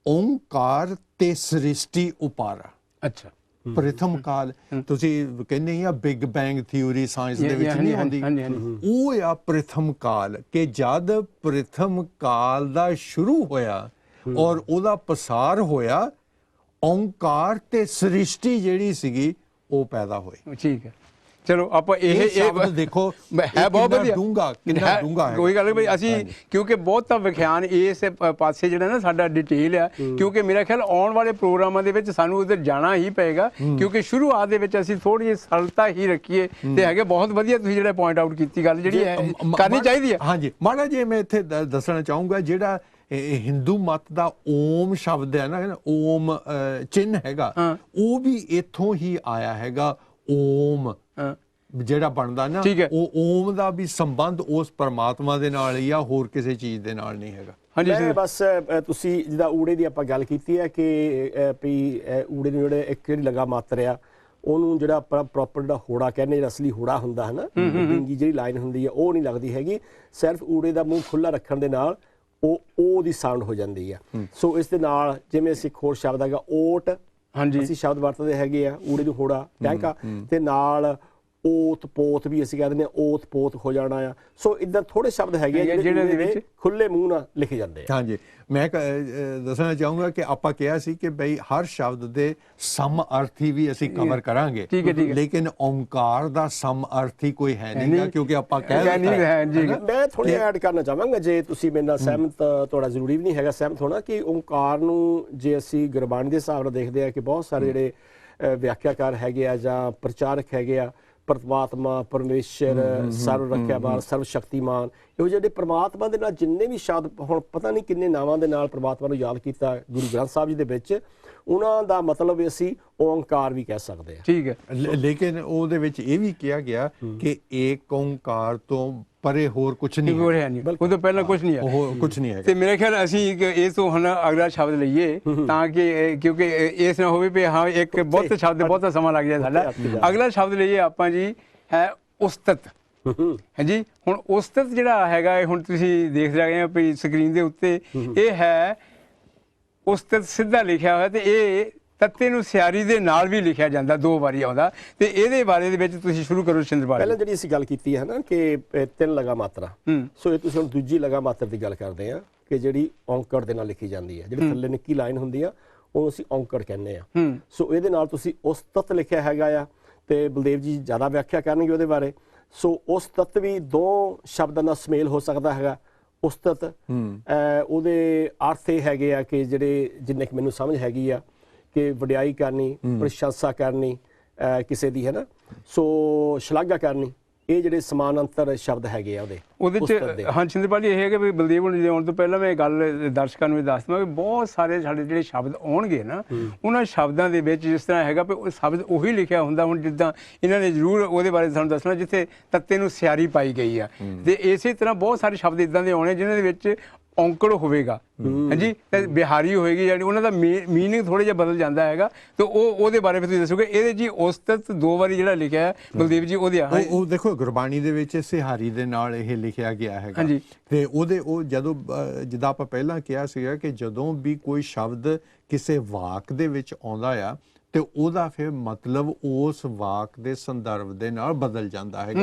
ਓੰਕਾਰ ਤੇ ਸ੍ਰਿਸ਼ਟੀ ਉਪਾਰਾ। ਅੱਛਾ। ਪ੍ਰਥਮ ਕਾਲ ਤੁਸੀਂ ਕਹਿੰਦੇ ਆ ਬਿਗ ਬੈਂਗ ਥਿਊਰੀ ਸਾਇੰਸ ਦੇ ਵਿੱਚ ਨਹੀਂ ਆਉਂਦੀ, ਉਹ ਆ ਪ੍ਰਥਮ ਕਾਲ ਕਿ ਜਦ ਪ੍ਰਥਮ ਕਾਲ ਦਾ ਸ਼ੁਰੂ ਹੋਇਆ ਔਰ ਉਹਦਾ ਪਸਾਰ ਹੋਇਆ, ਓਂਕਾਰ ਤੇ ਸ੍ਰਿਸ਼ਟੀ ਜਿਹੜੀ ਸੀਗੀ ਉਹ ਪੈਦਾ ਹੋਈ। ਠੀਕ ਹੈ, ਚਲੋ ਆਪਾਂ ਇਹ ਸ਼ਬਦ ਦੇਖੋ ਹੈ ਬਹੁਤ ਵਧੀਆ, ਕਿੰਨਾ ਡੂੰਘਾ ਹੈ। ਕੋਈ ਗੱਲ ਨਹੀਂ ਅਸੀਂ ਕਿਉਂਕਿ ਬਹੁਤਾ ਵਿਖਿਆਨ ਇਸ ਪਾਸੇ ਜਿਹੜਾ ਨਾ ਸਾਡਾ ਡਿਟੇਲ ਆ, ਕਿਉਂਕਿ ਮੇਰਾ ਖਿਆਲ ਆਉਣ ਵਾਲੇ ਪ੍ਰੋਗਰਾਮਾਂ ਦੇ ਵਿੱਚ ਸਾਨੂੰ ਉਧਰ ਜਾਣਾ ਹੀ ਪਏਗਾ, ਕਿਉਂਕਿ ਸ਼ੁਰੂਆਤ ਦੇ ਵਿੱਚ ਅਸੀਂ ਥੋੜੀ ਜਿਹੀ ਸਰਲਤਾ ਹੀ ਰੱਖੀਏ ਤੇ ਹੈਗੇ। ਬਹੁਤ ਵਧੀਆ ਤੁਸੀਂ ਜਿਹੜਾ ਪੁਆਇੰਟ ਆਊਟ ਕੀਤੀ ਗੱਲ ਜਿਹੜੀ ਕਰਨੀ ਚਾਹੀਦੀ ਹੈ। ਹਾਂਜੀ, ਮਾੜਾ ਜੇ ਮੈਂ ਇੱਥੇ ਦੱਸਣਾ ਚਾਹੂੰਗਾ ਜਿਹੜਾ ਹਿੰਦੂ ਮਤ ਦਾ ਓਮ ਸ਼ਬਦ ਹੈ ਨਾ, ਓਮ ਚਿੰਨ੍ਹ ਹੈਗਾ, ਉਹ ਵੀ ਇੱਥੋਂ ਹੀ ਆਇਆ ਹੈਗਾ। ਓਮ ਜਿਹੜਾ ਬਣਦਾ ਨਾ, ਉਹ ਓਮ ਦਾ ਵੀ ਸੰਬੰਧ ਉਸ ਪਰਮਾਤਮਾ ਦੇ ਨਾਲ ਹੀ ਆ, ਹੋਰ ਕਿਸੇ ਚੀਜ਼ ਦੇ ਨਾਲ ਨਹੀਂ ਹੈਗਾ। ਹਾਂਜੀ, ਬਸ ਤੁਸੀਂ ਜਿੱਦਾਂ ਊੜੇ ਦੀ ਆਪਾਂ ਗੱਲ ਕੀਤੀ ਹੈ ਕਿ ਵੀ ਊੜੇ ਨੂੰ ਜਿਹੜੇ ਇੱਕ ਜਿਹੜੀ ਲਗਾ ਮਾਤਰ ਆ, ਉਹਨੂੰ ਜਿਹੜਾ ਆਪਾਂ ਪ੍ਰੋਪਰ ਜਿਹੜਾ ਹੋੜਾ ਕਹਿੰਦੇ, ਜਿਹੜਾ ਅਸਲੀ ਹੋੜਾ ਹੁੰਦਾ ਹੈ ਨਾ, ਡਿੰਗੀ ਜਿਹੜੀ ਲਾਈਨ ਹੁੰਦੀ ਆ ਉਹ ਨਹੀਂ ਲੱਗਦੀ ਹੈਗੀ। ਸਿਰਫ ਊੜੇ ਦਾ ਮੂੰਹ ਖੁੱਲਾ ਰੱਖਣ ਦੇ ਨਾਲ ਉਹਦੀ ਸਾਊਂਡ ਹੋ ਜਾਂਦੀ ਆ। ਸੋ ਇਸ ਦੇ ਨਾਲ ਜਿਵੇਂ ਅਸੀਂ ਇੱਕ ਹੋਰ ਸ਼ਬਦ ਹੈਗਾ ਓਟ, ਅਸੀਂ ਸ਼ਬਦ ਵਰਤਦੇ ਹੈਗੇ ਆ ਊੜੇ ਨੂੰ ਹੋੜਾ ਟੈਂਕਾ, ਤੇ ਨਾਲ ਓਤ ਪੋਤ ਵੀ ਅਸੀਂ ਕਹਿ ਦਿੰਦੇ ਆ, ਓਤ ਪੋਤ ਹੋ ਜਾਣਾ ਆ। ਸੋ ਇਦਾਂ ਥੋੜੇ ਸ਼ਬਦ ਹੈਗੇ ਜਿਹੜੇ ਦੇ ਵਿੱਚ ਖੁੱਲੇ ਮੂੰਹ ਨਾਲ ਲਿਖੇ ਜਾਂਦੇ ਆ। ਹਾਂਜੀ, ਮੈਂ ਦੱਸਣਾ ਚਾਹੂੰਗਾ ਕਿ ਆਪਾਂ ਕਿਹਾ ਸੀ ਕਿ ਬਈ ਹਰ ਸ਼ਬਦ ਦੇ ਸਮ ਅਰਥੀ ਵੀ ਅਸੀਂ ਕਵਰ ਕਰਾਂਗੇ, ਲੇਕਿਨ ਓਂਕਾਰ ਦਾ ਸਮ ਅਰਥੀ ਕੋਈ ਹੈ ਨਹੀਂ, ਕਿਉਂਕਿ ਆਪਾਂ ਕਹਿ ਮੈਂ ਥੋੜੀ ਐਡ ਕਰਨਾ ਚਾਹਾਂਗਾ, ਜੇ ਤੁਸੀਂ ਮੇਰੇ ਨਾਲ ਸਹਿਮਤ, ਤੁਹਾਡਾ ਜ਼ਰੂਰੀ ਵੀ ਨਹੀਂ ਹੈਗਾ ਸਹਿਮਤ ਹੋਣਾ, ਕਿ ਓਂਕਾਰ ਨੂੰ ਜੇ ਅਸੀਂ ਗੁਰਬਾਣੀ ਦੇ ਹਿਸਾਬ ਨਾਲ ਦੇਖਦੇ ਆ ਕਿ ਬਹੁਤ ਸਾਰੇ ਜਿਹੜੇ ਵਿਆਖਿਆਕਾਰ ਹੈਗੇ ਆ ਜਾਂ ਪ੍ਰਚਾਰਕ ਹੈਗੇ ਆ, ਪਰਮਾਤਮਾ, ਪਰਮੇਸ਼ਰ, ਸਰਵ ਰੱਖਿਆਵਾਨ, ਸਰਵ ਸ਼ਕਤੀਮਾਨ, ਇਹੋ ਜਿਹੜੇ ਪਰਮਾਤਮਾ ਦੇ ਨਾਲ ਜਿੰਨੇ ਵੀ ਸ਼ਬਦ, ਹੁਣ ਪਤਾ ਨਹੀਂ ਕਿੰਨੇ ਨਾਵਾਂ ਦੇ ਨਾਲ ਪਰਮਾਤਮਾ ਨੂੰ ਯਾਦ ਕੀਤਾ ਗੁਰੂ ਗ੍ਰੰਥ ਸਾਹਿਬ ਜੀ ਦੇ ਵਿੱਚ, ਉਹਨਾਂ ਦਾ ਮਤਲਬ ਅਸੀਂ ਓਂਕਾਰ ਵੀ ਕਹਿ ਸਕਦੇ ਹਾਂ। ਠੀਕ ਹੈ, ਲੇਕਿਨ ਉਹਦੇ ਵਿੱਚ ਇਹ ਵੀ ਕਿਹਾ ਗਿਆ ਕਿ ਏਕ ਓਂਕਾਰ ਤੋਂ ਪਰੇ ਹੋਰ ਕੁਝ ਨਹੀਂ, ਉਹ ਤੋਂ ਪਹਿਲਾਂ ਕੁਝ ਨਹੀਂ ਹੈ, ਕੁਝ ਨਹੀਂ ਹੈ। ਤੇ ਮੇਰੇ ਖਿਆਲ ਅਸੀਂ ਇਸ ਤੋਂ ਹੁਣ ਅਗਲਾ ਸ਼ਬਦ ਲਈਏ ਤਾਂ ਕਿ ਕਿਉਂਕਿ ਇਸ ਨਾ ਹੋਵੇ ਵੀ ਹਾਂ ਇੱਕ ਬਹੁਤ ਸ਼ਬਦ ਬਹੁਤਾ ਸਮਾਂ ਲੱਗ ਜਾਏ ਸਾਡਾ। ਅਗਲਾ ਸ਼ਬਦ ਲਈਏ ਆਪਾਂ ਜੀ, ਹੈ ਉਸਤਤ। ਹਾਂਜੀ, ਹੁਣ ਉਸਤਤ ਜਿਹੜਾ ਹੈਗਾ, ਹੁਣ ਤੁਸੀਂ ਦੇਖ ਰਹੇ ਹੋ ਸਕਰੀਨ ਦੇ ਉੱਤੇ, ਇਹ ਹੈ ਉਸਤਤ ਸਿੱਧਾ ਲਿਖਿਆ ਹੋਇਆ, ਤੇ ਇਹ ਤੱਤੇ ਨੂੰ ਸਿਆਰੀ ਦੇ ਨਾਲ ਵੀ ਲਿਖਿਆ ਜਾਂਦਾ, 2 ਵਾਰੀ ਆਉਂਦਾ। ਤੇ ਇਹਦੇ ਬਾਰੇ ਦੇ ਵਿੱਚ ਤੁਸੀਂ ਸ਼ੁਰੂ ਕਰੋ ਸਿੰਦਰਪਾਲ। ਪਹਿਲਾਂ ਜਿਹੜੀ ਅਸੀਂ ਗੱਲ ਕੀਤੀ ਹੈ ਨਾ ਕਿ 3 ਲਗਾ ਮਾਤਰਾ, ਸੋ ਇਹ ਤੁਸੀਂ ਹੁਣ ਦੂਜੀ ਲਗਾ ਮਾਤਰਾ ਦੀ ਗੱਲ ਕਰਦੇ ਆ ਕਿ ਜਿਹੜੀ ਔਂਕੜ ਦੇ ਨਾਲ ਲਿਖੀ ਜਾਂਦੀ ਹੈ, ਜਿਹੜੀ ਥੱਲੇ ਨਿੱਕੀ ਲਾਈਨ ਹੁੰਦੀ ਆ ਉਹਨੂੰ ਅਸੀਂ ਔਂਕੜ ਕਹਿੰਦੇ ਆ। ਸੋ ਇਹਦੇ ਨਾਲ ਤੁਸੀਂ ਉਸ ਤੱਤ ਲਿਖਿਆ ਹੈਗਾ ਆ, ਤੇ ਬਲਦੇਵ ਜੀ ਜ਼ਿਆਦਾ ਵਿਆਖਿਆ ਕਰਨਗੇ ਉਹਦੇ ਬਾਰੇ। ਸੋ ਉਸ ਤੱਤ ਵੀ 2 ਸ਼ਬਦਾਂ ਦਾ ਸੁਮੇਲ ਹੋ ਸਕਦਾ ਹੈਗਾ। ਉਸ ਤੱਤ ਉਹਦੇ ਅਰਥ ਇਹ ਹੈਗੇ ਆ ਕਿ ਜਿਹੜੇ ਜਿੰਨੇ ਕਿ ਮੈਨੂੰ ਸਮਝ ਹੈਗੀ ਆ ਕਿ ਵਡਿਆਈ ਕਰਨੀ, ਪ੍ਰਸ਼ੰਸਾ ਕਰਨੀ ਕਿਸੇ ਦੀ, ਹੈ ਨਾ, ਸੋ ਸ਼ਲਾਘਾ ਕਰਨੀ, ਇਹ ਜਿਹੜੇ ਸਮਾਨਾਂਤਰ ਸ਼ਬਦ ਹੈਗੇ ਆ ਉਹਦੇ ਚ। ਹਾਂ ਸਿੰਦਰਪਾਲ ਜੀ, ਇਹ ਹੈ ਕਿ ਵੀ ਬਲਦੇਵ ਹੁਣ ਜੀ ਆਉਣ ਤੋਂ ਪਹਿਲਾਂ ਮੈਂ ਇਹ ਗੱਲ ਦਰਸ਼ਕਾਂ ਨੂੰ ਇਹ ਦੱਸ ਦਵਾਂ ਕਿ ਬਹੁਤ ਸਾਰੇ ਸਾਡੇ ਜਿਹੜੇ ਸ਼ਬਦ ਆਉਣਗੇ ਨਾ, ਉਹਨਾਂ ਸ਼ਬਦਾਂ ਦੇ ਵਿੱਚ ਜਿਸ ਤਰ੍ਹਾਂ ਹੈਗਾ ਵੀ ਉਹ ਸ਼ਬਦ ਉਹੀ ਲਿਖਿਆ ਹੁੰਦਾ। ਹੁਣ ਜਿੱਦਾਂ ਇਹਨਾਂ ਨੇ ਜ਼ਰੂਰ ਉਹਦੇ ਬਾਰੇ ਸਾਨੂੰ ਦੱਸਣਾ ਜਿੱਥੇ ਤੱਤੇ ਨੂੰ ਸਿਆਰੀ ਪਾਈ ਗਈ ਆ, ਤੇ ਇਸੇ ਤਰ੍ਹਾਂ ਬਹੁਤ ਸਾਰੇ ਸ਼ਬਦ ਇਦਾਂ ਦੇ ਆਉਣੇ ਜਿਨ੍ਹਾਂ ਦੇ ਵਿੱਚ ਔਂਕੜ ਹੋਵੇਗਾ, ਹਾਂਜੀ, ਤੇ ਬਿਹਾਰੀ ਹੋਏਗੀ, ਜਿਹੜੀ ਉਹਨਾਂ ਦਾ ਮੀਨਿੰਗ ਥੋੜ੍ਹਾ ਜਿਹਾ ਬਦਲ ਜਾਂਦਾ ਹੈਗਾ। ਤੇ ਉਹਦੇ ਬਾਰੇ ਫਿਰ ਤੁਸੀਂ ਦੱਸੋਗੇ। ਇਹਦੇ ਜੀ ਉਸਤਤ 2 ਵਾਰੀ ਜਿਹੜਾ ਲਿਖਿਆ ਹੈ ਬਲਦੇਵ ਜੀ, ਉਹਦੇ ਉਹ ਦੇਖੋ ਗੁਰਬਾਣੀ ਦੇ ਵਿੱਚ ਸਿਹਾਰੀ ਦੇ ਨਾਲ ਇਹ ਲਿਖਿਆ ਗਿਆ ਹੈਗਾ। ਤੇ ਉਹ ਜਦੋਂ ਜਿੱਦਾਂ ਆਪਾਂ ਪਹਿਲਾਂ ਕਿਹਾ ਸੀਗਾ ਕਿ ਜਦੋਂ ਵੀ ਕੋਈ ਸ਼ਬਦ ਕਿਸੇ ਵਾਕ ਦੇ ਵਿੱਚ ਆਉਂਦਾ ਆ ਤੇ ਉਹਦਾ ਫਿਰ ਮਤਲਬ ਉਸ ਵਾਕ ਦੇ ਸੰਦਰਭ ਦੇ ਨਾਲ ਬਦਲ ਜਾਂਦਾ ਹੈਗਾ।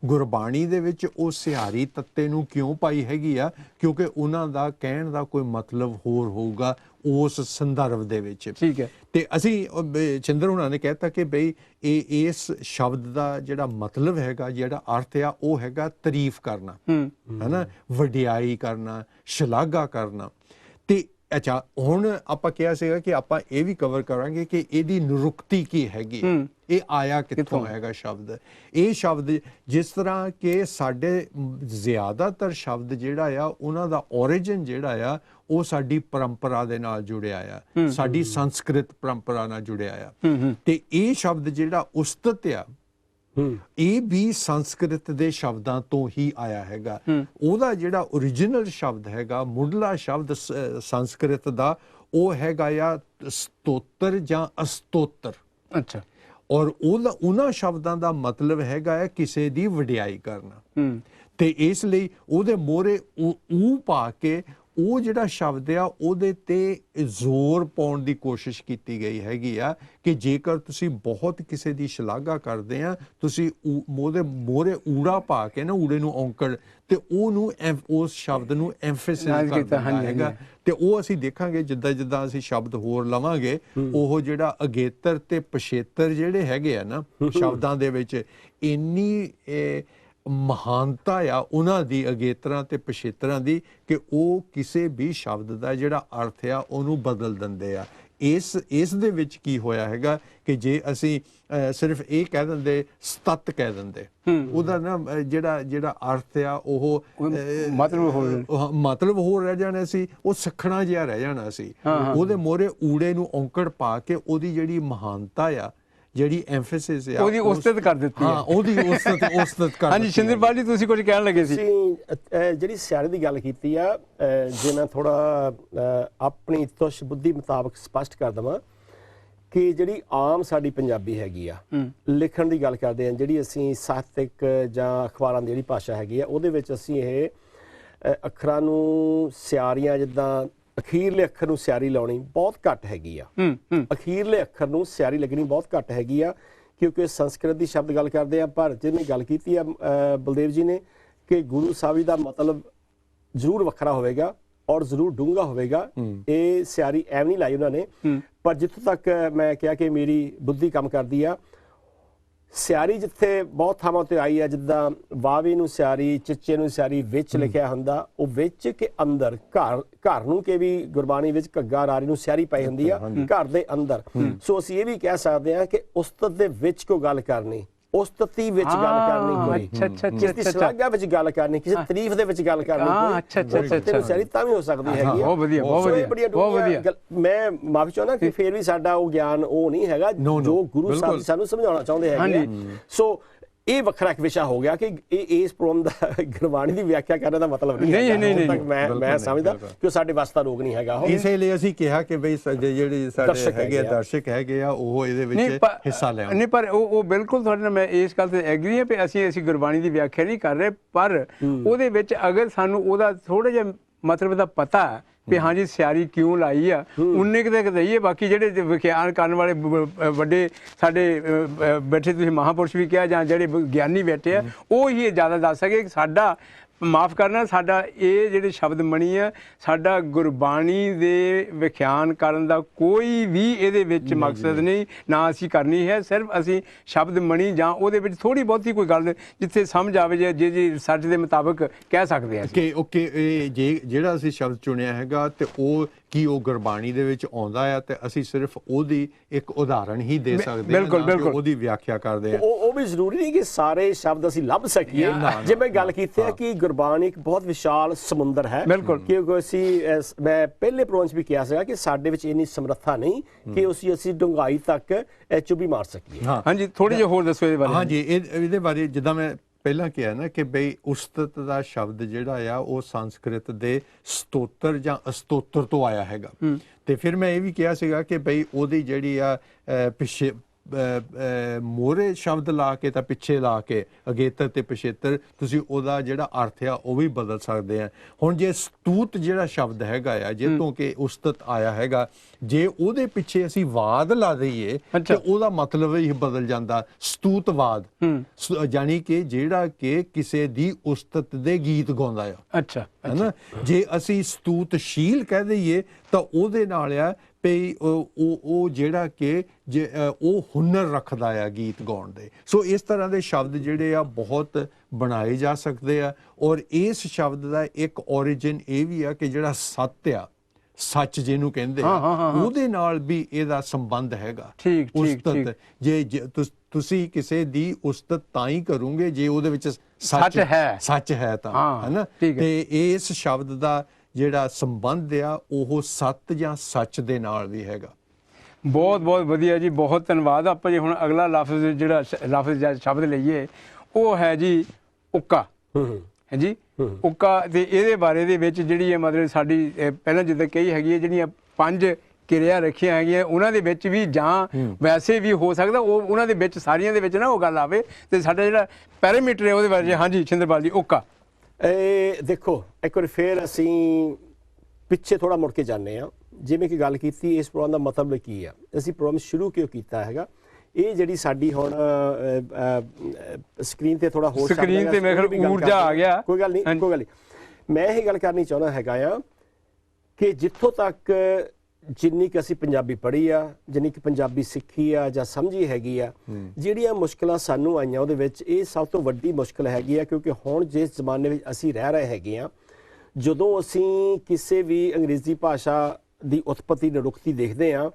ਗੁਰਬਾਣੀ ਦੇ ਵਿੱਚ ਉਹ ਸਿਹਾਰੀ ਤੱਤੇ ਨੂੰ ਕਿਉਂ ਪਾਈ ਹੈਗੀ ਆ? ਕਿਉਂਕਿ ਉਹਨਾਂ ਦਾ ਕਹਿਣ ਦਾ ਕੋਈ ਮਤਲਬ ਹੋਰ ਹੋਊਗਾ ਉਸ ਸੰਦਰਭ ਦੇ ਵਿੱਚ। ਠੀਕ ਹੈ। ਤੇ ਅਸੀਂ ਚੰਦਰ ਹੁਣਾਂ ਨੇ ਕਹਿਤਾ ਕਿ ਬਈ ਇਸ ਸ਼ਬਦ ਦਾ ਜਿਹੜਾ ਮਤਲਬ ਹੈਗਾ, ਜਿਹੜਾ ਅਰਥ ਆ, ਉਹ ਹੈਗਾ ਤਾਰੀਫ ਕਰਨਾ, ਹੈ ਨਾ, ਵਡਿਆਈ ਕਰਨਾ, ਸ਼ਲਾਘਾ ਕਰਨਾ। ਤੇ ਅੱਛਾ, ਹੁਣ ਆਪਾਂ ਕਿਹਾ ਸੀਗਾ ਕਿ ਆਪਾਂ ਇਹ ਵੀ ਕਵਰ ਕਰਾਂਗੇ ਕਿ ਇਹਦੀ ਨਿਰੁਕਤੀ ਕੀ ਹੈਗੀ, ਇਹ ਆਇਆ ਕਿੱਥੋਂ ਹੈਗਾ ਸ਼ਬਦ। ਇਹ ਸ਼ਬਦ ਜਿਸ ਤਰ੍ਹਾਂ ਕਿ ਸਾਡੇ ਜ਼ਿਆਦਾਤਰ ਸ਼ਬਦ ਜਿਹੜਾ ਆ ਉਹਨਾਂ ਦਾ origin ਜਿਹੜਾ ਆ ਉਹ ਸਾਡੀ ਪਰੰਪਰਾ ਦੇ ਨਾਲ ਜੁੜਿਆ ਆ, ਸਾਡੀ ਸੰਸਕ੍ਰਿਤ ਪਰੰਪਰਾ ਨਾਲ ਜੁੜਿਆ ਆ। ਤੇ ਇਹ ਸ਼ਬਦ ਜਿਹੜਾ ਉਸਤਤ ਆ, ਇਹ ਵੀ ਸੰਸਕ੍ਰਿਤ ਦੇ ਸ਼ਬਦਾਂ ਤੋਂ ਹੀ ਆਇਆ ਹੈਗਾ। ਉਹਦਾ ਜਿਹੜਾ ਓਰੀਜਨਲ ਸ਼ਬਦ ਹੈਗਾ, ਮੁੱਢਲਾ ਸ਼ਬਦ ਸੰਸਕ੍ਰਿਤ ਦਾ, ਉਹ ਹੈਗਾ ਆ ਸਤੋਤਰ ਜਾਂ ਅਸਤੋਤਰ। ਅੱਛਾ। ਔਰ ਉਹਨਾਂ ਸ਼ਬਦਾਂ ਦਾ ਮਤਲਬ ਹੈਗਾ ਹੈ ਕਿਸੇ ਦੀ ਵਡਿਆਈ ਕਰਨਾ। ਤੇ ਇਸ ਲਈ ਉਹਦੇ ਮੋਹਰੇ ਊ ਪਾ ਕੇ ਉਹ ਜਿਹੜਾ ਸ਼ਬਦ ਆ ਉਹਦੇ ਤੇ ਜ਼ੋਰ ਪਾਉਣ ਦੀ ਕੋਸ਼ਿਸ਼ ਕੀਤੀ ਗਈ ਹੈਗੀ ਆ ਕਿ ਜੇਕਰ ਤੁਸੀਂ ਬਹੁਤ ਕਿਸੇ ਦੀ ਸ਼ਲਾਘਾ ਕਰਦੇ ਆ, ਤੁਸੀਂ ਉਹਦੇ ਮੋਹਰੇ ਊੜਾ ਪਾ ਕੇ ਨਾ, ਊੜੇ ਨੂੰ ਔਂਕੜ, ਤੇ ਉਹਨੂੰ ਉਸ ਸ਼ਬਦ ਨੂੰ ਐਮਫੈਸਿਸ ਕਰਨਾ ਹੈਗਾ। ਤੇ ਉਹ ਅਸੀਂ ਦੇਖਾਂਗੇ ਜਿੱਦਾਂ ਜਿੱਦਾਂ ਅਸੀਂ ਸ਼ਬਦ ਹੋਰ ਲਵਾਂਗੇ, ਉਹ ਜਿਹੜਾ ਅਗੇਤਰ ਤੇ ਪਛੇਤਰ ਜਿਹੜੇ ਹੈਗੇ ਆ ਨਾ ਸ਼ਬਦਾਂ ਦੇ ਵਿੱਚ, ਇੰਨੀ ਮਹਾਨਤਾ ਆ ਉਹਨਾਂ ਦੀ ਅਗੇਤਰਾਂ ਤੇ ਪਛੇਤਰਾਂ ਦੀ ਕਿ ਉਹ ਕਿਸੇ ਵੀ ਸ਼ਬਦ ਦਾ ਜਿਹੜਾ ਅਰਥ ਆ ਉਹਨੂੰ ਬਦਲ ਦਿੰਦੇ ਆ। ਇਸ ਦੇ ਵਿੱਚ ਕੀ ਹੋਇਆ ਹੈਗਾ ਕਿ ਜੇ ਅਸੀਂ ਸਿਰਫ ਇਹ ਕਹਿ ਦਿੰਦੇ, ਸਤਤ ਕਹਿ ਦਿੰਦੇ, ਉਹਦਾ ਨਾ ਜਿਹੜਾ ਅਰਥ ਆ ਉਹ ਮਤਲਬ ਹੋਰ ਰਹਿ ਜਾਣਾ ਸੀ, ਉਹ ਸਖਣਾ ਜਿਹਾ ਰਹਿ ਜਾਣਾ ਸੀ। ਉਹਦੇ ਮੋਹਰੇ ਊੜੇ ਨੂੰ ਔਂਕੜ ਪਾ ਕੇ ਉਹਦੀ ਜਿਹੜੀ ਮਹਾਨਤਾ ਆ, ਜਿਹੜੀ ਐਮਫੈਸਿਸ ਆ, ਉਹਦੀ ਉਸਤਤ ਕਰ ਦਿੱਤੀ। ਹਾਂ, ਉਹਦੀ ਉਸਤਤ ਕਰ। ਹਾਂਜੀ ਸਿੰਦਰਪਾਲ ਜੀ, ਤੁਸੀਂ ਕੁਝ ਕਹਿਣ ਲੱਗੇ ਸੀ। ਜਿਹੜੀ ਸਿਆਰੇ ਦੀ ਗੱਲ ਕੀਤੀ ਆ, ਜੇ ਮੈਂ ਥੋੜਾ ਆਪਣੀ ਤੁਸ਼ ਬੁੱਧੀ ਮੁਤਾਬਕ ਸਪਸ਼ਟ ਕਰ ਦਵਾਂ ਕਿ ਜਿਹੜੀ ਆਮ ਸਾਡੀ ਪੰਜਾਬੀ ਹੈਗੀ ਆ, ਲਿਖਣ ਦੀ ਗੱਲ ਕਰਦੇ ਹਾਂ, ਜਿਹੜੀ ਅਸੀਂ ਸਾਹਿਤਕ ਜਾਂ ਅਖਬਾਰਾਂ ਦੀ ਜਿਹੜੀ ਭਾਸ਼ਾ ਹੈਗੀ ਆ, ਉਹਦੇ ਵਿੱਚ ਅਸੀਂ ਇਹ ਅੱਖਰਾਂ ਨੂੰ ਸਿਆਰੀਆਂ, ਜਿੱਦਾਂ ਅਖੀਰਲੇ ਅੱਖਰ ਨੂੰ ਸਿਆਰੀ ਲਾਉਣੀ ਬਹੁਤ ਘੱਟ ਹੈਗੀ ਆ। ਅਖੀਰਲੇ ਅੱਖਰ ਨੂੰ ਸਿਆਰੀ ਲੱਗਣੀ ਬਹੁਤ ਘੱਟ ਹੈਗੀ ਆ, ਕਿਉਂਕਿ ਸੰਸਕ੍ਰਿਤ ਦੀ ਸ਼ਬਦ ਗੱਲ ਕਰਦੇ ਆ। ਪਰ ਜਿਹਨੇ ਗੱਲ ਕੀਤੀ ਆ ਬਲਦੇਵ ਜੀ ਨੇ ਕਿ ਗੁਰੂ ਸਾਹਿਬ ਜੀ ਦਾ ਮਤਲਬ ਜ਼ਰੂਰ ਵੱਖਰਾ ਹੋਵੇਗਾ ਔਰ ਜ਼ਰੂਰ ਡੂੰਘਾ ਹੋਵੇਗਾ। ਇਹ ਸਿਆਰੀ ਐਵੇਂ ਨਹੀਂ ਲਾਈ ਉਹਨਾਂ ਨੇ, ਪਰ ਜਿੱਥੋਂ ਤੱਕ ਮੈਂ ਕਿਹਾ ਕਿ ਮੇਰੀ ਬੁੱਧੀ ਕੰਮ ਕਰਦੀ ਆ, ਸਿਆਰੀ ਜਿੱਥੇ ਬਹੁਤ ਥਾਵਾਂ ਤੇ ਆਈ ਆ, ਜਿੱਦਾਂ ਵਾਵੇ ਨੂੰ ਸਿਆਰੀ, ਚਿੱਚੇ ਨੂੰ ਸਿਆਰੀ ਵਿੱਚ ਲਿਖਿਆ ਹੁੰਦਾ, ਉਹ ਵਿੱਚ ਕਿ ਅੰਦਰ, ਘਰ ਨੂੰ ਕਿ ਵੀ ਗੁਰਬਾਣੀ ਵਿੱਚ ਘੱਗਾ ਰਾਰੀ ਨੂੰ ਸਿਆਰੀ ਪਾਈ ਹੁੰਦੀ ਆ, ਘਰ ਦੇ ਅੰਦਰ। ਸੋ ਅਸੀਂ ਇਹ ਵੀ ਕਹਿ ਸਕਦੇ ਹਾਂ ਕਿ ਉਸਤਤ ਦੇ ਵਿੱਚ ਕੋਈ ਗੱਲ ਕਰਨੀ, ਉਸਤਤੀ ਵਿੱਚ ਗੱਲ ਕਰਨੀ, ਕਿਸੇ ਦੀ ਸ਼ਲਾਘਾ ਵਿੱਚ ਗੱਲ ਕਰਨੀ, ਕਿਸੇ ਤਾਰੀਫ ਦੇ ਵਿੱਚ ਗੱਲ ਕਰਨੀ, ਸਿਆਰੀ ਤਾਂ ਵੀ ਹੋ ਸਕਦੀ ਹੈਗੀ। ਬਹੁਤ ਵਧੀਆ, ਬਹੁਤ ਵਧੀਆ। ਮੈਂ ਮਾਫੀ ਚਾਹੁੰਦਾ ਕਿ ਫੇਰ ਵੀ ਸਾਡਾ ਉਹ ਗਿਆਨ ਉਹ ਨਹੀਂ ਹੈਗਾ ਜੋ ਗੁਰੂ ਸਾਹਿਬ ਸਾਨੂੰ ਸਮਝਾਉਣਾ ਚਾਹੁੰਦੇ ਹੈਗੇ। ਸੋ ਇਹ ਵੱਖਰਾ ਇੱਕ ਵਿਸ਼ਾ ਹੋ ਗਿਆ ਕਿ ਇਸ ਪ੍ਰੋਗਰਾਮ ਦਾ ਗੁਰਬਾਣੀ ਦੀ ਵਿਆਖਿਆ ਕਰਨ ਦਾ ਮਤਲਬ ਨਹੀਂ, ਮੈਂ ਸਮਝਦਾ ਕਿ ਉਹ ਸਾਡੇ ਵਾਸਤੇ ਰੋਗ ਨਹੀਂ ਹੈਗਾ। ਇਸੇ ਲਈ ਅਸੀਂ ਕਿਹਾ ਕਿ ਬਈ ਜਿਹੜੇ ਸਾਡੇ ਹੈਗੇ ਦਰਸ਼ਕ ਹੈਗੇ ਆ, ਉਹ ਇਹਦੇ ਵਿੱਚ ਹਿੱਸਾ ਲੈਣ। ਨਹੀਂ, ਪਰ ਉਹ ਬਿਲਕੁਲ ਤੁਹਾਡੇ ਨਾਲ ਮੈਂ ਇਸ ਗੱਲ ਤੇ ਐਗਰੀ ਹਾਂ ਕਿ ਅਸੀਂ ਗੁਰਬਾਣੀ ਦੀ ਵਿਆਖਿਆ ਨਹੀਂ ਕਰ ਰਹੇ, ਪਰ ਉਹਦੇ ਵਿੱਚ ਅਗਰ ਸਾਨੂੰ ਉਹਦਾ ਥੋੜਾ ਜਿਹਾ ਮਤਲਬ ਦਾ ਪਤਾ ਵੀ ਹਾਂਜੀ ਸਿਆਰੀ ਕਿਉਂ ਲਾਈ ਆ ਉਨੇ ਕਿਤੇ ਕਹੀ ਬਾਕੀ ਜਿਹੜੇ ਵਿਖਿਆਨ ਕਰਨ ਵਾਲੇ ਵੱਡੇ ਸਾਡੇ ਬੈਠੇ ਤੁਸੀਂ ਮਹਾਂਪੁਰਸ਼ ਵੀ ਕਿਹਾ ਜਾਂ ਜਿਹੜੇ ਗਿਆਨੀ ਬੈਠੇ ਆ ਉਹ ਹੀ ਜ਼ਿਆਦਾ ਦੱਸ ਸਕੇ ਕਿ ਸਾਡਾ ਮਾਫ ਕਰਨਾ ਸਾਡਾ ਇਹ ਜਿਹੜੇ ਸ਼ਬਦ ਮਣੀ ਆ ਸਾਡਾ ਗੁਰਬਾਣੀ ਦੇ ਵਿਖਿਆਨ ਕਰਨ ਦਾ ਕੋਈ ਵੀ ਇਹਦੇ ਵਿੱਚ ਮਕਸਦ ਨਹੀਂ ਨਾ ਅਸੀਂ ਕਰਨੀ ਹੈ ਸਿਰਫ ਅਸੀਂ ਸ਼ਬਦ ਮਣੀ ਜਾਂ ਉਹਦੇ ਵਿੱਚ ਥੋੜੀ ਬਹੁਤੀ ਕੋਈ ਗੱਲ ਜਿੱਥੇ ਸਮਝ ਆਵੇ ਜੇ ਜੀ ਰਿਸਰਚ ਦੇ ਮੁਤਾਬਕ ਕਹਿ ਸਕਦੇ ਹਾਂ ਕਿ ਓਕੇ ਜਿਹੜਾ ਅਸੀਂ ਸ਼ਬਦ ਚੁਣਿਆ ਹੈਗਾ ਤੇ ਉਹ ਕੀ ਉਹ ਗੁਰਬਾਣੀ ਦੇ ਵਿੱਚ ਆਉਂਦਾ ਆ ਤੇ ਅਸੀਂ ਸਿਰਫ ਉਹਦੀ ਇੱਕ ਉਦਾਹਰਣ ਹੀ ਦੇ ਸਕਦੇ ਹਾਂ ਬਿਲਕੁਲ ਉਹਦੀ ਵਿਆਖਿਆ ਕਰਦੇ ਹਾਂ ਉਹ ਵੀ ਜ਼ਰੂਰੀ ਨਹੀਂ ਕਿ ਸਾਰੇ ਸ਼ਬਦ ਅਸੀਂ ਲੱਭ ਸਕੀਏ ਜਿਵੇਂ ਗੱਲ ਕੀਤੀ ਹੈ ਕਿ ਗੁਰਬਾਣੀ ਇੱਕ ਬਹੁਤ ਵਿਸ਼ਾਲ ਸਮੁੰਦਰ ਹੈ ਕਿਉਂਕਿ ਅਸੀਂ ਮੈਂ ਪਹਿਲੇ ਪ੍ਰੋਗਰਾਮ 'ਚ ਵੀ ਕਿਹਾ ਸੀਗਾ ਕਿ ਸਾਡੇ ਵਿੱਚ ਇੰਨੀ ਸਮਰੱਥਾ ਨਹੀਂ ਕਿ ਅਸੀਂ ਡੂੰਘਾਈ ਤੱਕ ਚੁੱਭੀ ਮਾਰ ਸਕੀਏ ਹਾਂਜੀ ਥੋੜੀ ਜਿਹੀ ਹੋਰ ਦੱਸੋ ਇਹਦੇ ਬਾਰੇ ਹਾਂਜੀ ਇਹਦੇ ਬਾਰੇ ਜਿੱਦਾਂ ਮੈਂ ਪਹਿਲਾਂ ਕਿਹਾ ਨਾ ਕਿ ਬਈ ਉਸਤਤ ਦਾ ਸ਼ਬਦ ਜਿਹੜਾ ਆ ਉਹ ਸੰਸਕ੍ਰਿਤ ਦੇ ਸਤੋਤਰ ਜਾਂ ਅਸਤੋਤਰ ਤੋਂ ਆਇਆ ਹੈਗਾ ਤੇ ਫਿਰ ਮੈਂ ਇਹ ਵੀ ਕਿਹਾ ਸੀਗਾ ਕਿ ਬਈ ਉਹਦੀ ਜਿਹੜੀ ਆ ਪਿੱਛੇ ਮੋਹਰੇ ਸ਼ਬਦ ਲਾ ਕੇ ਤਾਂ ਪਿੱਛੇ ਲਾ ਕੇ ਅਗੇਤਰ ਤੇ ਪਿਛੇਤਰ ਤੁਸੀਂ ਉਹਦਾ ਜਿਹੜਾ ਅਰਥ ਆ ਉਹ ਵੀ ਬਦਲ ਸਕਦੇ ਆ ਹੁਣ ਜੇ ਸਤੂਤ ਜਿਹੜਾ ਸ਼ਬਦ ਹੈਗਾ ਆ ਜੇ ਤੋਂ ਕਿ ਉਸਤਤ ਆਇਆ ਹੈਗਾ ਜੇ ਉਹਦੇ ਪਿੱਛੇ ਅਸੀਂ ਵਾਦ ਲਾ ਦਈਏ ਤੇ ਉਹਦਾ ਮਤਲਬ ਹੀ ਬਦਲ ਜਾਂਦਾ ਸਤੂਤਵਾਦ ਯਾਨੀ ਕਿ ਜਿਹੜਾ ਕਿ ਕਿਸੇ ਦੀ ਉਸਤਤ ਦੇ ਗੀਤ ਗਾਉਂਦਾ ਆ ਅੱਛਾ ਹੈਨਾ ਜੇ ਅਸੀਂ ਸਤੂਤਸ਼ੀਲ ਕਹਿ ਦਈਏ ਤਾਂ ਉਹਦੇ ਨਾਲ ਆ ਪਈ ਉਹ ਜਿਹੜਾ ਕਿ ਉਹ ਹੁਨਰ ਰੱਖਦਾ ਆ ਗੀਤ ਗਾਉਣ ਦੇ ਸੋ ਇਸ ਤਰ੍ਹਾਂ ਦੇ ਸ਼ਬਦ ਜਿਹੜੇ ਆ ਬਹੁਤ ਬਣਾਏ ਜਾ ਸਕਦੇ ਆ ਔਰ ਇਸ ਸ਼ਬਦ ਦਾ ਇੱਕ origin ਇਹ ਵੀ ਆ ਕਿ ਜਿਹੜਾ ਸੱਤ ਆ ਸੱਚ ਜਿਹਨੂੰ ਕਹਿੰਦੇ ਆ ਉਹਦੇ ਨਾਲ ਵੀ ਇਹਦਾ ਸੰਬੰਧ ਹੈਗਾ ਉਸਤਤ ਜੇ ਤੁਸੀਂ ਕਿਸੇ ਦੀ ਉਸਤਤ ਤਾਂ ਹੀ ਕਰੋਗੇ ਜੇ ਉਹਦੇ ਵਿੱਚ ਸੱਚ ਹੈ ਤਾਂ ਹੈਨਾ ਤੇ ਇਸ ਸ਼ਬਦ ਦਾ ਜਿਹੜਾ ਸੰਬੰਧ ਆ ਉਹ ਸੱਤ ਜਾਂ ਸੱਚ ਦੇ ਨਾਲ ਵੀ ਹੈਗਾ ਬਹੁਤ ਬਹੁਤ ਵਧੀਆ ਜੀ ਬਹੁਤ ਧੰਨਵਾਦ ਆਪਾਂ ਜੇ ਹੁਣ ਅਗਲਾ ਲਫ਼ਜ਼ ਜਾਂ ਸ਼ਬਦ ਲਈਏ ਉਹ ਹੈ ਜੀ ਉੱਕਾ ਹੈ ਜੀ ਉੱਕਾ ਤੇ ਇਹਦੇ ਬਾਰੇ ਦੇ ਵਿੱਚ ਜਿਹੜੀ ਹੈ ਮਤਲਬ ਸਾਡੀ ਪਹਿਲਾਂ ਜਿੱਦਾਂ ਕਹੀ ਹੈਗੀ ਹੈ ਜਿਹੜੀਆਂ 5 ਕਿਰਿਆ ਰੱਖੀਆਂ ਹੈਗੀਆਂ ਉਹਨਾਂ ਦੇ ਵਿੱਚ ਵੀ ਜਾਂ ਵੈਸੇ ਵੀ ਹੋ ਸਕਦਾ ਉਹਨਾਂ ਦੇ ਵਿੱਚ ਸਾਰੀਆਂ ਦੇ ਵਿੱਚ ਨਾ ਉਹ ਗੱਲ ਆਵੇ ਤੇ ਸਾਡਾ ਜਿਹੜਾ ਪੈਰਾਮੀਟਰ ਹੈ ਉਹਦੇ ਬਾਰੇ ਹਾਂਜੀ ਛਿੰਦਰਪਾਲ ਜੀ ਉੱਕਾ ਦੇਖੋ ਇੱਕ ਵਾਰ ਫਿਰ ਅਸੀਂ ਪਿੱਛੇ ਥੋੜਾ ਮੁੜ ਕੇ ਜਾਂਦੇ ਹਾਂ ਜਿਵੇਂ ਕਿ ਗੱਲ ਕੀਤੀ ਇਸ ਪ੍ਰੋਗਰਾਮ ਦਾ ਮਤਲਬ ਕੀ ਆ ਅਸੀਂ ਪ੍ਰੋਗਰਾਮ ਸ਼ੁਰੂ ਕਿਉਂ ਕੀਤਾ ਹੈਗਾ ਇਹ ਜਿਹੜੀ ਸਾਡੀ ਹੁਣ ਸਕਰੀਨ ਤੇ ਥੋੜਾ ਹੋਰ ਸਕਰੀਨ ਤੇ ਮੇਰੇ ਖਿਆਲ ਊਰਜਾ ਆ ਗਿਆ ਕੋਈ ਗੱਲ ਨਹੀਂ ਮੈਂ ਇਹ ਗੱਲ ਕਰਨੀ ਚਾਹੁੰਦਾ ਹੈਗਾ ਆ ਕਿ ਜਿੱਥੋਂ ਤੱਕ ਜਿੰਨੀ ਕਿ ਅਸੀਂ ਪੰਜਾਬੀ ਪੜ੍ਹੀ ਆ ਜਿੰਨੀ ਕਿ ਪੰਜਾਬੀ ਸਿੱਖੀ ਆ ਜਾਂ ਸਮਝੀ ਹੈਗੀ ਆ ਜਿਹੜੀਆਂ ਮੁਸ਼ਕਲਾਂ ਸਾਨੂੰ ਆਈਆਂ ਉਹਦੇ ਵਿੱਚ ਇਹ ਸਭ ਤੋਂ ਵੱਡੀ ਮੁਸ਼ਕਲ ਹੈਗੀ ਆ ਕਿਉਂਕਿ ਹੁਣ ਜਿਸ ਜ਼ਮਾਨੇ ਵਿੱਚ ਅਸੀਂ ਰਹਿ ਰਹੇ ਹੈਗੇ ਆ ਜਦੋਂ ਅਸੀਂ ਕਿਸੇ ਵੀ ਅੰਗਰੇਜ਼ੀ ਭਾਸ਼ਾ ਦੀ ਉਤਪਤੀ ਨਿਰੁਕਤੀ ਦੇਖਦੇ ਆ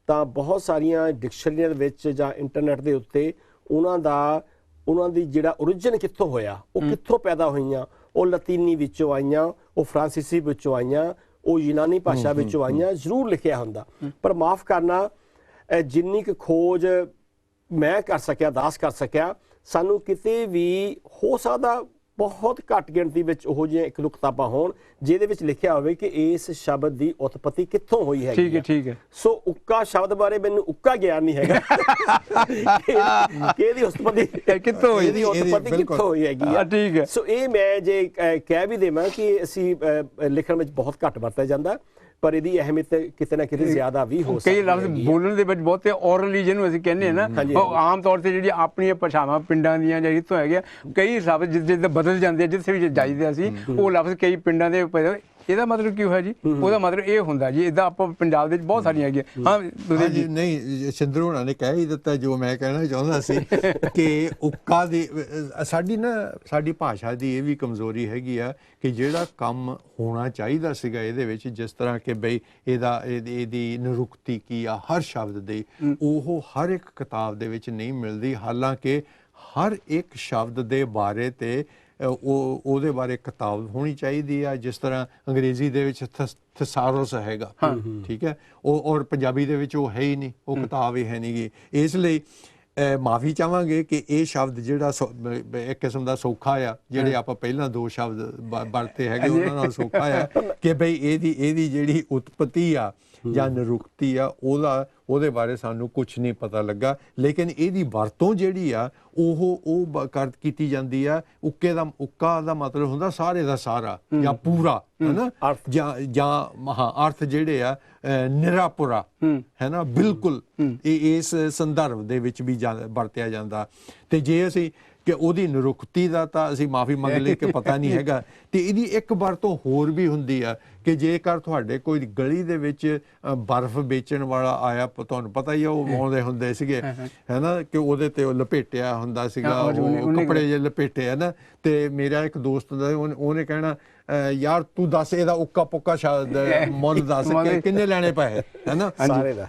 ਤਾਂ ਬਹੁਤ ਸਾਰੀਆਂ ਡਿਕਸ਼ਨਰੀਆਂ ਦੇ ਵਿੱਚ ਜਾਂ ਇੰਟਰਨੈਟ ਦੇ ਉੱਤੇ ਉਹਨਾਂ ਦੀ ਜਿਹੜਾ origin ਕਿੱਥੋਂ ਹੋਇਆ ਉਹ ਕਿੱਥੋਂ ਪੈਦਾ ਹੋਈਆਂ ਉਹ ਲਤੀਨੀ ਵਿੱਚੋਂ ਆਈਆਂ ਉਹ ਫਰਾਂਸੀਸੀ ਵਿੱਚੋਂ ਆਈਆਂ ਉਹ ਯੂਨਾਨੀ ਭਾਸ਼ਾ ਵਿੱਚੋਂ ਆਈਆਂ ਜ਼ਰੂਰ ਲਿਖਿਆ ਹੁੰਦਾ ਪਰ ਮਾਫ ਕਰਨਾ ਜਿੰਨੀ ਕੁ ਖੋਜ ਮੈਂ ਕਰ ਸਕਿਆ ਦਾਸ ਕਰ ਸਕਿਆ ਸਾਨੂੰ ਕਿਤੇ ਵੀ ਹੋ ਸਕਦਾ ਬਹੁਤ ਘੱਟ ਗਿਣਤੀ ਵਿੱਚ ਉਹੋ ਜਿਹੀਆਂ ਇੱਕ ਦੋ ਕਿਤਾਬਾਂ ਹੋਣ ਜਿਹਦੇ ਵਿੱਚ ਲਿਖਿਆ ਹੋਵੇ ਕਿ ਇਸ ਸ਼ਬਦ ਦੀ ਉਤਪਤੀ ਕਿੱਥੋਂ ਹੋਈ ਹੈਗੀ ਠੀਕ ਹੈ ਸੋ ਉੱਕਾ ਸ਼ਬਦ ਬਾਰੇ ਮੈਨੂੰ ਉੱਕਾ ਗਿਆਨ ਨਹੀਂ ਹੈਗਾ ਕਿ ਇਹਦੀ ਉਤਪਤੀ ਕਿੱਥੋਂ ਹੋਈ ਇਹਦੀ ਉਤਪਤੀ ਕਿੱਥੋਂ ਹੋਈ ਹੈਗੀ ਆ ਠੀਕ ਹੈ ਸੋ ਇਹ ਮੈਂ ਜੇ ਕਹਿ ਵੀ ਦੇਵਾਂ ਕਿ ਅਸੀਂ ਲਿਖਣ ਵਿੱਚ ਬਹੁਤ ਘੱਟ ਵਰਤਿਆ ਜਾਂਦਾ ਪਰ ਇਹਦੀ ਅਹਿਮੀਅਤ ਕਿਤੇ ਨਾ ਕਿਤੇ ਜ਼ਿਆਦਾ ਵੀ ਹੋ ਸਕਦੀ ਹੈ ਕਈ ਲਫ਼ਜ਼ ਬੋਲਣ ਦੇ ਵਿੱਚ ਬਹੁਤੇ ਔਰਲੀ ਜਿਹਨੂੰ ਅਸੀਂ ਕਹਿੰਦੇ ਹਾਂ ਨਾ ਉਹ ਆਮ ਤੌਰ ਤੇ ਜਿਹੜੀ ਆਪਣੀਆਂ ਭਾਸ਼ਾਵਾਂ ਪਿੰਡਾਂ ਦੀਆਂ ਜਾਂ ਇੱਥੋਂ ਹੈਗੇ ਕਈ ਲਫ਼ਜ਼ ਜਿੱਦਾਂ ਬਦਲ ਜਾਂਦੇ ਜਿੱਥੇ ਵੀ ਜਾਈਦੇ ਅਸੀਂ ਉਹ ਲਫ਼ਜ਼ ਕਈ ਪਿੰਡਾਂ ਦੇ ਇਹਦਾ ਮਤਲਬ ਕੀ ਹੋਇਆ ਜੀ ਉਹਦਾ ਮਤਲਬ ਇਹ ਹੁੰਦਾ ਜੀ ਇਦਾਂ ਆਪਾਂ ਪੰਜਾਬ ਦੇ ਵਿੱਚ ਬਹੁਤ ਸਾਰੀਆਂ ਹੈਗੀਆਂ ਹਾਂ ਨਹੀਂ ਸਿੰਦਰ ਹੋਣਾ ਨੇ ਕਹਿ ਹੀ ਦਿੱਤਾ ਜੋ ਮੈਂ ਕਹਿਣਾ ਚਾਹੁੰਦਾ ਸੀ ਕਿ ਉੱਕਾ ਦੀ ਸਾਡੀ ਭਾਸ਼ਾ ਦੀ ਇਹ ਵੀ ਕਮਜ਼ੋਰੀ ਹੈਗੀ ਆ ਕਿ ਜਿਹੜਾ ਕੰਮ ਹੋਣਾ ਚਾਹੀਦਾ ਸੀਗਾ ਇਹਦੇ ਵਿੱਚ ਜਿਸ ਤਰ੍ਹਾਂ ਕਿ ਬਈ ਇਹਦੀ ਨਿਰੁਕਤੀ ਕੀ ਆ ਹਰ ਸ਼ਬਦ ਦੀ ਉਹ ਹਰ ਇੱਕ ਕਿਤਾਬ ਦੇ ਵਿੱਚ ਨਹੀਂ ਮਿਲਦੀ ਹਾਲਾਂਕਿ ਹਰ ਇੱਕ ਸ਼ਬਦ ਦੇ ਬਾਰੇ ਤੇ ਉਹਦੇ ਬਾਰੇ ਕਿਤਾਬ ਹੋਣੀ ਚਾਹੀਦੀ ਆ ਜਿਸ ਤਰ੍ਹਾਂ ਅੰਗਰੇਜ਼ੀ ਦੇ ਵਿੱਚ ਥਸਾਰੋਸ ਹੈਗਾ ਠੀਕ ਹੈ ਉਹ ਔਰ ਪੰਜਾਬੀ ਦੇ ਵਿੱਚ ਉਹ ਹੈ ਹੀ ਨਹੀਂ ਉਹ ਕਿਤਾਬ ਹੀ ਹੈ ਨਹੀਂ ਗੀ ਇਸ ਲਈ ਮਾਫੀ ਚਾਹਾਂਗੇ ਕਿ ਇਹ ਸ਼ਬਦ ਜਿਹੜਾ ਇੱਕ ਕਿਸਮ ਦਾ ਸੌਖਾ ਆ ਜਿਹੜੇ ਆਪਾਂ ਪਹਿਲਾਂ ਦੋ ਸ਼ਬਦ ਵਰਤੇ ਹੈਗੇ ਉਹਨਾਂ ਨਾਲ ਸੌਖਾ ਆ ਕਿ ਬਈ ਇਹਦੀ ਜਿਹੜੀ ਉਤਪਤੀ ਆ ਜਾਂ ਨਿਰੁਕਤੀ ਆ ਉਹਦੇ ਬਾਰੇ ਸਾਨੂੰ ਕੁਝ ਨਹੀਂ ਪਤਾ ਲੱਗਾ। ਲੇਕਿਨ ਇਹਦੀ ਵਰਤੋਂ ਜਿਹੜੀ ਆ ਉਹ ਕੀਤੀ ਜਾਂਦੀ ਆ। ਉੱਕਾ ਦਾ ਮਤਲਬ ਹੁੰਦਾ ਸਾਰੇ ਦਾ ਸਾਰਾ ਜਾਂ ਪੂਰਾ, ਹੈ ਨਾ, ਜਾਂ ਅਰਥ ਜਿਹੜੇ ਆ ਨਿਰਾਪੁਰਾ, ਹੈ ਨਾ, ਬਿਲਕੁਲ। ਇਹ ਇਸ ਸੰਦਰਭ ਦੇ ਵਿੱਚ ਵੀ ਵਰਤਿਆ ਜਾਂਦਾ। ਤੇ ਜੇ ਅਸੀਂ ਕਿ ਉਹਦੀ ਨਿਰੁਕਤੀ ਦਾ ਤਾਂ ਅਸੀਂ ਮਾਫੀ ਮੰਗ ਲਈ ਕਿ ਪਤਾ ਨਹੀਂ ਹੈਗਾ। ਤੇ ਇਹਦੀ ਇੱਕ ਵਰਤੋਂ ਹੋਰ ਵੀ ਹੁੰਦੀ ਆ ਕਿ ਜੇਕਰ ਤੁਹਾਡੇ ਕੋਈ ਗਲੀ ਦੇ ਵਿੱਚ ਬਰਫ਼ ਵੇਚਣ ਵਾਲਾ ਆਇਆ, ਤੁਹਾਨੂੰ ਪਤਾ ਹੀ ਆ ਉਹ ਆਉਂਦੇ ਹੁੰਦੇ ਸੀਗੇ, ਹੈ ਨਾ, ਕਿ ਉਹਦੇ ਤੇ ਉਹ ਲਪੇਟਿਆ ਹੁੰਦਾ ਸੀਗਾ, ਉਹ ਕੱਪੜੇ ਜਿਹੇ ਲਪੇਟੇ, ਹੈ ਨਾ। ਤੇ ਮੇਰਾ ਇੱਕ ਦੋਸਤ ਹੁੰਦਾ, ਉਹਨੇ ਕਹਿਣਾ ਯਾਰ ਤੂੰ ਦੱਸ ਇਹਦਾ ਉੱਕਾ ਪੁੱਕਾ ਸ਼ਾਇਦ ਮੁੱਲ ਦੱਸ ਕਿੰਨੇ ਲੈਣੇ ਪਏ, ਹੈ ਨਾ,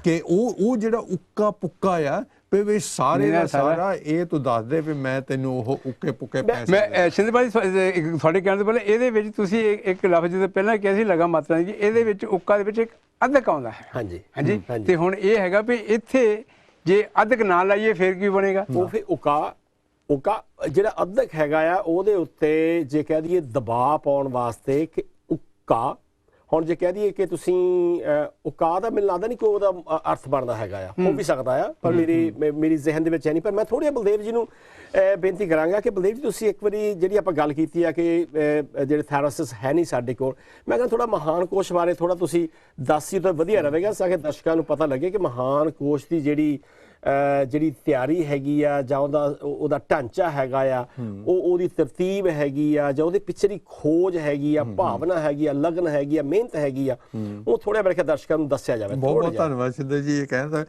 ਕਿ ਉਹ ਜਿਹੜਾ ਉੱਕਾ ਪੁੱਕਾ ਆ ਵੀ ਸਾਰੇ ਦਾ ਸਾਰਾ ਇਹ ਤੂੰ ਦੱਸ ਦੇ ਵੀ ਮੈਂ ਤੈਨੂੰ ਉਹ ਉੱਕੇ ਪੁੱਕੇ ਪੈਸੇ। ਮੈਂ ਸ਼ਿੰਦੇ ਭਾਈ ਤੁਹਾਡੇ ਕਹਿਣ ਤੋਂ ਪਹਿਲਾਂ ਇਹਦੇ ਵਿੱਚ ਤੁਸੀਂ ਇੱਕ ਲਫ਼ਜ਼ ਤੋਂ ਪਹਿਲਾਂ ਕਿਹਾ ਸੀ ਲਗਾ ਮਾਤਰਾ ਜੀ, ਇਹਦੇ ਵਿੱਚ ਉੱਕਾ ਦੇ ਵਿੱਚ ਇੱਕ ਅਧਕ ਆਉਂਦਾ ਹੈ। ਹਾਂਜੀ ਹਾਂਜੀ। ਤੇ ਹੁਣ ਇਹ ਹੈਗਾ ਵੀ ਇੱਥੇ ਜੇ ਅਧਕ ਨਾ ਲਾਈਏ ਫਿਰ ਕੀ ਬਣੇਗਾ? ਉਹ ਫਿਰ ਉੱਕਾ ਜਿਹੜਾ ਅਧਕ ਹੈਗਾ ਆ ਉਹਦੇ ਉੱਤੇ ਜੇ ਕਹਿ ਦਈਏ ਦਬਾਅ ਪਾਉਣ ਵਾਸਤੇ ਕਿ ਉੱਕਾ, ਹੁਣ ਜੇ ਕਹਿ ਦਈਏ ਕਿ ਤੁਸੀਂ ਉਕਾ ਦਾ ਮੈਨੂੰ ਲੱਗਦਾ ਨਹੀਂ ਕੋਈ ਉਹਦਾ ਅਰਥ ਬਣਦਾ ਹੈਗਾ ਆ, ਹੋ ਵੀ ਸਕਦਾ ਆ, ਪਰ ਮੇਰੀ ਜ਼ਿਹਨ ਦੇ ਵਿੱਚ ਹੈ ਨਹੀਂ। ਪਰ ਮੈਂ ਥੋੜ੍ਹਾ ਜਿਹਾ ਬਲਦੇਵ ਜੀ ਨੂੰ ਬੇਨਤੀ ਕਰਾਂਗਾ ਕਿ ਬਲਦੇਵ ਜੀ ਤੁਸੀਂ ਇੱਕ ਵਾਰੀ ਜਿਹੜੀ ਆਪਾਂ ਗੱਲ ਕੀਤੀ ਆ ਕਿ ਜਿਹੜੇ ਥੈਰੋਸਿਸ ਹੈ ਨਹੀਂ ਸਾਡੇ ਕੋਲ, ਮੈਂ ਕਹਿੰਦਾ ਥੋੜ੍ਹਾ ਮਹਾਨ ਕੋਸ਼ ਬਾਰੇ ਥੋੜ੍ਹਾ ਤੁਸੀਂ ਦੱਸੀ ਤਾਂ ਵਧੀਆ ਰਹੇਗਾ ਤਾਂ ਕਿ ਦਰਸ਼ਕਾਂ ਨੂੰ ਪਤਾ ਲੱਗੇ ਕਿ ਮਹਾਨ ਕੋਸ਼ ਦੀ ਜਿਹੜੀ ਤਿਆਰੀ ਹੈਗੀ ਆ ਜਾਂ ਉਹਦਾ ਢਾਂਚਾ ਹੈਗਾ ਆ, ਉਹਦੀ ਤਰਤੀਬ ਹੈਗੀ ਆ, ਜਾਂ ਉਹਦੇ ਪਿੱਛੇ ਦੀ ਖੋਜ ਹੈਗੀ ਆ, ਭਾਵਨਾ ਹੈਗੀ ਆ, ਲਗਨ ਹੈਗੀ ਆ, ਮਿਹਨਤ ਹੈਗੀ ਆ, ਉਹ ਥੋੜ੍ਹਾ ਬੜਾ ਦਰਸ਼ਕਾਂ ਨੂੰ ਦੱਸਿਆ ਜਾਵੇ। ਬਹੁਤ ਬਹੁਤ ਧੰਨਵਾਦ ਸਿੰਦਰ ਜੀ। ਇਹ ਕਹਿੰਦਾ